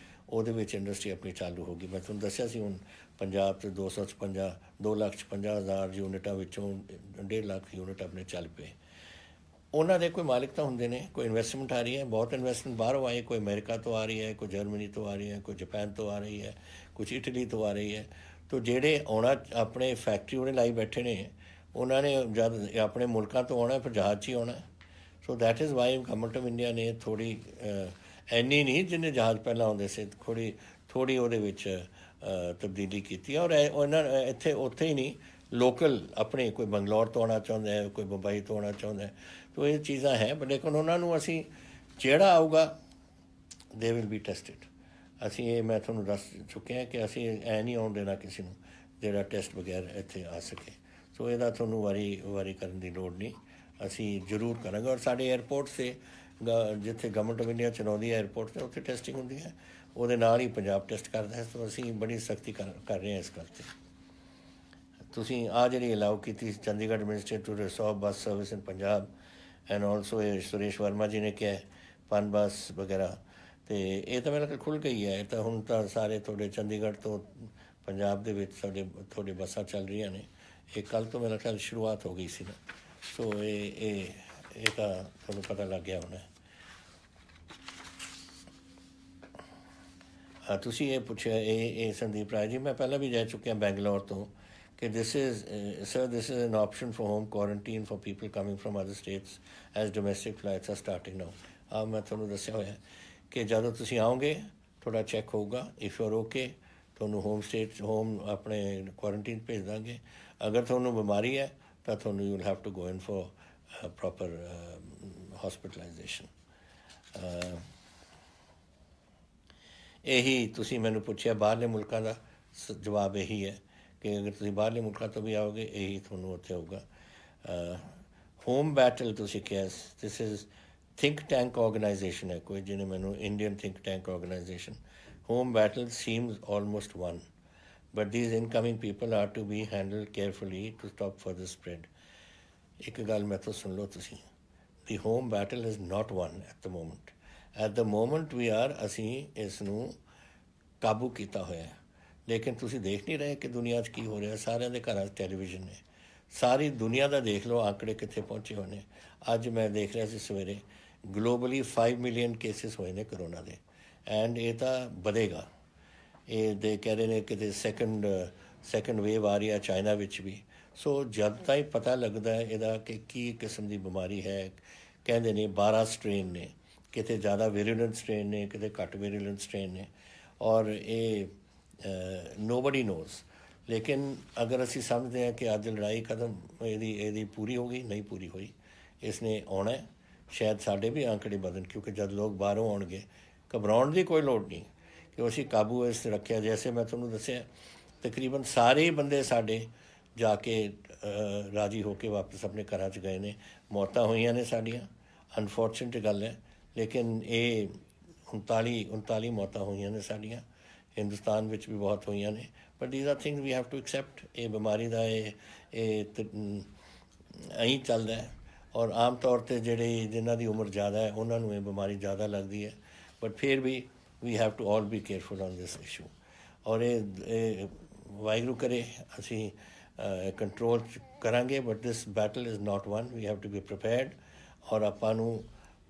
ਉਹਦੇ ਵਿੱਚ ਇੰਡਸਟਰੀ ਆਪਣੀ ਚਾਲੂ ਹੋ ਗਈ। ਮੈਂ ਤੁਹਾਨੂੰ ਦੱਸਿਆ ਸੀ ਹੁਣ ਪੰਜਾਬ 'ਚ 2,56,000 ਯੂਨਿਟਾਂ ਵਿੱਚੋਂ 1.5 ਲੱਖ ਯੂਨਿਟ ਆਪਣੇ ਚੱਲ ਪਏ। ਉਹਨਾਂ ਦੇ ਕੋਈ ਮਾਲਿਕ ਤਾਂ ਹੁੰਦੇ ਨੇ, ਕੋਈ ਇਨਵੈਸਟਮੈਂਟ ਆ ਰਹੀ ਹੈ, ਬਹੁਤ ਇਨਵੈਸਟਮੈਂਟ ਬਾਹਰੋਂ ਆਈ, ਕੋਈ ਅਮਰੀਕਾ ਤੋਂ ਆ ਰਹੀ ਹੈ, ਕੋਈ ਜਰਮਨੀ ਤੋਂ ਆ ਰਹੀ ਹੈ, ਕੋਈ ਜਾਪਾਨ ਤੋਂ ਆ ਰਹੀ ਹੈ, ਕੁਛ ਇਟਲੀ ਤੋਂ ਆ ਰਹੀ ਹੈ। ਤੋ ਜਿਹੜੇ ਆਉਣਾ ਆਪਣੇ ਫੈਕਟਰੀ ਉਹਨੇ ਲਾਈ ਬੈਠੇ ਨੇ, ਉਹਨਾਂ ਨੇ ਜਦ ਆਪਣੇ ਮੁਲਕਾਂ ਤੋਂ ਆਉਣਾ ਫਿਰ ਜਹਾਜ਼ 'ਚ ਹੀ ਆਉਣਾ। So that is why government of India ਨੇ ਥੋੜ੍ਹੀ ਇੰਨੀ ਨਹੀਂ ਜਿੰਨੇ ਜਹਾਜ਼ ਪਹਿਲਾਂ ਆਉਂਦੇ ਸੀ, ਥੋੜ੍ਹੀ ਉਹਦੇ ਵਿੱਚ ਤਬਦੀਲੀ ਕੀਤੀ। ਔਰ ਉਹਨਾਂ ਉੱਥੇ ਹੀ ਨਹੀਂ, ਲੋਕਲ ਆਪਣੇ ਕੋਈ ਬੰਗਲੌਰ ਤੋਂ ਆਉਣਾ ਚਾਹੁੰਦਾ ਹੈ, ਕੋਈ ਮੁੰਬਈ ਤੋਂ ਆਉਣਾ ਚਾਹੁੰਦਾ ਹੈ। ਤੋ ਇਹ ਚੀਜ਼ਾਂ ਹੈ, ਲੇਕਿਨ ਉਹਨਾਂ ਨੂੰ ਅਸੀਂ ਜਿਹੜਾ ਆਊਗਾ ਦੇ ਵਿਲ ਬੀ ਟੈਸਟਡ। ਅਸੀਂ ਇਹ ਮੈਂ ਤੁਹਾਨੂੰ ਦੱਸ ਚੁੱਕਿਆ ਕਿ ਅਸੀਂ ਨਹੀਂ ਆਉਣ ਦੇਣਾ ਕਿਸੇ ਨੂੰ ਜਿਹੜਾ ਟੈਸਟ ਬਗੈਰ ਇੱਥੇ ਆ ਸਕੇ। ਸੋ ਇਹਦਾ ਤੁਹਾਨੂੰ ਵਾਰੀ ਕਰਨ ਦੀ ਲੋੜ ਨਹੀਂ, ਅਸੀਂ ਜ਼ਰੂਰ ਕਰਾਂਗੇ। ਔਰ ਸਾਡੇ ਏਅਰਪੋਰਟ 'ਤੇ ਜਿੱਥੇ ਗਵਰਨਮੈਂਟ ਆਫ ਇੰਡੀਆ ਚਲਾਉਂਦੀ ਹੈ ਏਅਰਪੋਰਟ 'ਤੇ, ਉੱਥੇ ਟੈਸਟਿੰਗ ਹੁੰਦੀ ਹੈ, ਉਹਦੇ ਨਾਲ ਹੀ ਪੰਜਾਬ ਟੈਸਟ ਕਰਦਾ ਹੈ। ਸੋ ਅਸੀਂ ਬੜੀ ਸਖਤੀ ਕਰ ਰਹੇ ਹਾਂ ਇਸ ਗੱਲ 'ਤੇ। ਤੁਸੀਂ ਜਿਹੜੀ ਅਲਾਉ ਕੀਤੀ Chandigarh administrative to reserve bus service in Punjab, and also ਇਹ ਸੁਰੇਸ਼ ਵਰਮਾ ਜੀ ਨੇ ਕਿਹਾ ਪਨਬਸ ਵਗੈਰਾ, ਤੇ ਇਹ ਤਾਂ ਮੇਰੇ ਖਿਆਲ ਖੁੱਲ੍ਹ ਗਈ ਹੈ। ਇਹ ਤਾਂ ਹੁਣ ਤਾਂ ਸਾਰੇ ਤੁਹਾਡੇ ਚੰਡੀਗੜ੍ਹ ਤੋਂ ਪੰਜਾਬ ਦੇ ਵਿੱਚ ਤੁਹਾਡੇ ਬੱਸਾਂ ਚੱਲ ਰਹੀਆਂ ਨੇ। ਇਹ ਕੱਲ੍ਹ ਤੋਂ ਮੇਰੇ ਖਿਆਲ ਸ਼ੁਰੂਆਤ ਹੋ ਗਈ ਸੀ ਨਾ। ਸੋ ਇਹ ਤਾਂ ਤੁਹਾਨੂੰ ਪਤਾ ਲੱਗ ਗਿਆ ਹੋਣਾ। ਤੁਸੀਂ ਇਹ ਪੁੱਛਿਆ ਇਹ ਸੰਦੀਪ ਰਾਏ ਜੀ, ਮੈਂ ਪਹਿਲਾਂ ਵੀ ਜਾ ਚੁੱਕਿਆ ਬੈਂਗਲੌਰ ਤੋਂ ਕਿ this is an option for home quarantine for people coming from other states as domestic flights are starting now. ਮੈਂ ਤੁਹਾਨੂੰ ਦੱਸਿਆ ਹੋਇਆ ਕਿ ਜਦੋਂ ਤੁਸੀਂ ਆਓਗੇ ਤੁਹਾਡਾ ਚੈੱਕ ਹੋਊਗਾ, ਇਫ ਯੂ ਆਰ ਓਕੇ ਤੁਹਾਨੂੰ ਹੋਮ ਆਪਣੇ ਕੁਆਰੰਟੀਨ ਭੇਜ ਦਾਂਗੇ। ਅਗਰ ਤੁਹਾਨੂੰ ਬਿਮਾਰੀ ਹੈ ਤਾਂ ਤੁਹਾਨੂੰ you will have to go in for proper hospitalisation. ਇਹੀ ਤੁਸੀਂ ਮੈਨੂੰ ਪੁੱਛਿਆ ਬਾਹਰਲੇ ਮੁਲਕਾਂ ਦਾ ਜਵਾਬ ਇਹੀ ਹੈ ਕਿ ਅਗਰ ਤੁਸੀਂ ਬਾਹਰਲੇ ਮੁਲਕਾਂ ਤੋਂ ਵੀ ਆਓਗੇ ਇਹੀ ਤੁਹਾਨੂੰ ਉੱਥੇ ਹੋਊਗਾ। ਹੋਮ ਬੈਟਲ ਤੁਸੀਂ ਕਿਹਾ, this is think tank organisation ਹੈ ਕੋਈ, ਜਿਹਨੇ ਮੈਨੂੰ Indian think tank organisation. Home battle seems almost won, but these incoming people are to be handle carefully to stop further spread. ਇੱਕ ਗੱਲ ਮੈਥੋਂ ਸੁਣ ਲਓ ਤੁਸੀਂ, the home battle is not won at the moment we are, ਅਸੀਂ ਇਸ ਨੂੰ ਕਾਬੂ ਕੀਤਾ ਹੋਇਆ, ਲੇਕਿਨ ਤੁਸੀਂ ਦੇਖ ਨਹੀਂ ਰਹੇ ਕਿ ਦੁਨੀਆ 'ਚ ਕੀ ਹੋ ਰਿਹਾ। ਸਾਰਿਆਂ ਦੇ ਘਰਾਂ 'ਚ ਟੈਲੀਵਿਜ਼ਨ ਨੇ, ਸਾਰੀ ਦੁਨੀਆ ਦਾ ਦੇਖ ਲਓ ਆંકੜੇ ਕਿੱਥੇ ਪਹੁੰਚੇ ਹੋਏ ਨੇ। ਅੱਜ ਮੈਂ ਦੇਖ ਰਿਹਾ ਸੀ ਸਵੇਰੇ ਗਲੋਬਲੀ 5 ਮਿਲੀਅਨ ਕੇਸਿਸ ਹੋਏ ਨੇ ਕਰੋਨਾ ਦੇ, ਐਂਡ ਇਹ ਤਾਂ ਵਧੇਗਾ। ਇਹ ਦੇ ਕਹਿ ਰਹੇ ਨੇ ਕਿਤੇ ਸੈਕੰਡ ਵੇਵ ਆ ਰਹੀ ਹੈ ਚਾਈਨਾ ਵਿੱਚ ਵੀ। ਸੋ ਜਦ ਤਾਈਂ ਪਤਾ ਲੱਗਦਾ ਹੈ ਇਹਦਾ ਕਿ ਕੀ ਕਿਸਮ ਦੀ ਬਿਮਾਰੀ ਹੈ। ਕਹਿੰਦੇ ਨੇ 12 ਸਟ੍ਰੇਨ ਨੇ, ਕਿਤੇ ਜ਼ਿਆਦਾ ਵੇਰੀਲੈਂਟ ਸਟ੍ਰੇਨ ਨੇ, ਕਿਤੇ ਘੱਟ ਵੇਰੀਲੈਂਟ ਸਟ੍ਰੇਨ ਨੇ, ਔਰ ਇਹ ਨੋਬਡੀ ਨੋਜ਼। ਲੇਕਿਨ ਅਗਰ ਅਸੀਂ ਸਮਝਦੇ ਹਾਂ ਕਿ ਅੱਜ ਲੜਾਈ ਖਤਮ ਇਹਦੀ ਪੂਰੀ ਹੋ ਗਈ, ਨਹੀਂ ਪੂਰੀ ਹੋਈ, ਇਸ ਨੇ ਆਉਣਾ। ਸ਼ਾਇਦ ਸਾਡੇ ਵੀ ਆંકੜੇ ਵਧਣ, ਕਿਉਂਕਿ ਜਦ ਲੋਕ ਬਾਹਰੋਂ ਆਉਣਗੇ ਘਬਰਾਉਣ ਦੀ ਕੋਈ ਲੋੜ ਨਹੀਂ ਕਿ ਅਸੀਂ ਕਾਬੂ ਇਸ 'ਤੇ ਰੱਖਿਆ। ਜੈਸੇ ਮੈਂ ਤੁਹਾਨੂੰ ਦੱਸਿਆ ਤਕਰੀਬਨ ਸਾਰੇ ਹੀ ਬੰਦੇ ਸਾਡੇ ਜਾ ਕੇ ਰਾਜੀ ਹੋ ਕੇ ਵਾਪਸ ਆਪਣੇ ਘਰਾਂ 'ਚ ਗਏ ਨੇ। ਮੌਤਾਂ ਹੋਈਆਂ ਨੇ ਸਾਡੀਆਂ, ਅਨਫੋਰਚੂਨੇਟ ਗੱਲ ਹੈ, ਲੇਕਿਨ ਇਹ 39 ਮੌਤਾਂ ਹੋਈਆਂ ਨੇ ਸਾਡੀਆਂ। ਹਿੰਦੁਸਤਾਨ ਵਿੱਚ ਵੀ ਬਹੁਤ ਹੋਈਆਂ ਨੇ, but these are things we have to accept. ਇਹ ਬਿਮਾਰੀ ਦਾ ਇਹ ਐਂ ਚੱਲਦਾ ਹੈ। ਔਰ ਆਮ ਤੌਰ 'ਤੇ ਜਿਨ੍ਹਾਂ ਦੀ ਉਮਰ ਜ਼ਿਆਦਾ ਹੈ ਉਹਨਾਂ ਨੂੰ ਇਹ ਬਿਮਾਰੀ ਜ਼ਿਆਦਾ ਲੱਗਦੀ ਹੈ, ਬਟ ਫਿਰ ਵੀ we have to all be careful on this issue. ਔਰ ਇਹ ਵਾਹਿਗੁਰੂ ਕਰੇ ਅਸੀਂ ਕੰਟਰੋਲ ਕਰਾਂਗੇ, but this battle is not one, we have to be prepared. ਔਰ ਆਪਾਂ ਨੂੰ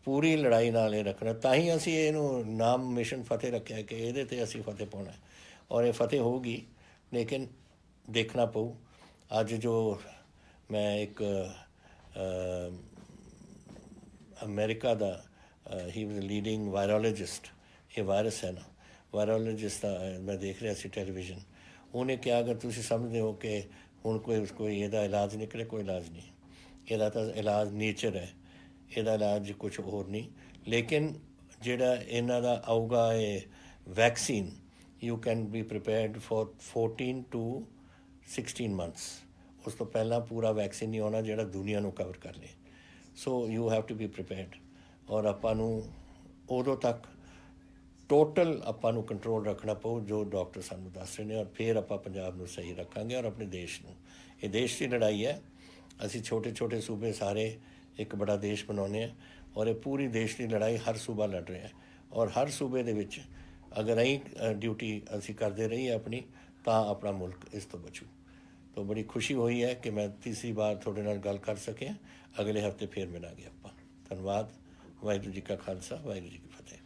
ਪੂਰੀ ਲੜਾਈ ਨਾਲ ਇਹ ਰੱਖਣਾ, ਤਾਂ ਹੀ ਅਸੀਂ ਇਹਨੂੰ ਨਾਮ ਮਿਸ਼ਨ ਫਤਿਹ ਰੱਖਿਆ ਕਿ ਇਹਦੇ 'ਤੇ ਅਸੀਂ ਫਤਿਹ ਪਾਉਣਾ, ਔਰ ਇਹ ਫਤਿਹ ਹੋਊਗੀ। ਲੇਕਿਨ ਦੇਖਣਾ ਪਊ। ਅੱਜ ਜੋ ਮੈਂ ਇੱਕ ਅਮਰੀਕਾ ਦਾ ਹੀ ਵਾਜ਼ ਲੀਡਿੰਗ ਵਾਇਰੋਲੋਜਿਸਟ, ਇਹ ਵਾਇਰਸ ਹੈ ਨਾ, ਵਾਇਰੋਲੋਜਿਸਟ ਦਾ ਮੈਂ ਦੇਖ ਰਿਹਾ ਸੀ ਟੈਲੀਵਿਜ਼ਨ। ਉਹਨੇ ਕਿਹਾ ਅਗਰ ਤੁਸੀਂ ਸਮਝਦੇ ਹੋ ਕਿ ਹੁਣ ਕੋਈ ਇਹਦਾ ਇਲਾਜ ਨਿਕਲੇ, ਕੋਈ ਇਲਾਜ ਨਹੀਂ। ਇਹਦਾ ਤਾਂ ਇਲਾਜ ਨੇਚਰ ਹੈ, ਇਹਦਾ ਇਲਾਜ ਕੁਛ ਹੋਰ ਨਹੀਂ। ਲੇਕਿਨ ਜਿਹੜਾ ਇਹਨਾਂ ਦਾ ਆਊਗਾ ਇਹ vaccine, you can be prepared for 14 to 16 months। ਉਸ ਤੋਂ ਪਹਿਲਾਂ ਪੂਰਾ ਵੈਕਸੀਨ ਨਹੀਂ ਆਉਣਾ ਜਿਹੜਾ ਦੁਨੀਆ ਨੂੰ ਕਵਰ ਕਰ ਲੇ। So you have to be prepared. ਔਰ ਆਪਾਂ ਨੂੰ ਉਦੋਂ ਤੱਕ ਟੋਟਲ ਆਪਾਂ ਨੂੰ ਕੰਟਰੋਲ ਰੱਖਣਾ ਪਊ ਜੋ ਡਾਕਟਰ ਸਾਨੂੰ ਦੱਸ ਰਹੇ ਨੇ, ਔਰ ਫਿਰ ਆਪਾਂ ਪੰਜਾਬ ਨੂੰ ਸਹੀ ਰੱਖਾਂਗੇ ਔਰ ਆਪਣੇ ਦੇਸ਼ ਨੂੰ। ਇਹ ਦੇਸ਼ ਦੀ ਲੜਾਈ ਹੈ। ਅਸੀਂ ਛੋਟੇ ਛੋਟੇ ਸੂਬੇ ਸਾਰੇ ਇੱਕ ਬੜਾ ਦੇਸ਼ ਬਣਾਉਂਦੇ ਹਾਂ, ਔਰ ਇਹ ਪੂਰੀ ਦੇਸ਼ ਦੀ ਲੜਾਈ ਹਰ ਸੂਬਾ ਲੜ ਰਿਹਾ। ਔਰ ਹਰ ਸੂਬੇ ਦੇ ਵਿੱਚ ਅਗਰ ਅਸੀਂ ਡਿਊਟੀ ਅਸੀਂ ਕਰਦੇ ਰਹੀਏ ਆਪਣੀ, ਤਾਂ ਆਪਣਾ ਮੁਲਕ ਇਸ ਤੋਂ ਬਚੂ। ਤਾਂ ਬੜੀ ਖੁਸ਼ੀ ਹੋਈ ਹੈ ਕਿ ਮੈਂ ਤੀਸਰੀ ਵਾਰ ਤੁਹਾਡੇ ਨਾਲ ਗੱਲ ਕਰ ਸਕਿਆ। ਅਗਲੇ ਹਫ਼ਤੇ ਫਿਰ ਮਿਲਾਂਗੇ ਆਪਾਂ। ਧੰਨਵਾਦ। ਵਾਹਿਗੁਰੂ ਜੀ ਕਾ ਖਾਲਸਾ, ਵਾਹਿਗੁਰੂ ਜੀ ਕੀ ਫਤਿਹ।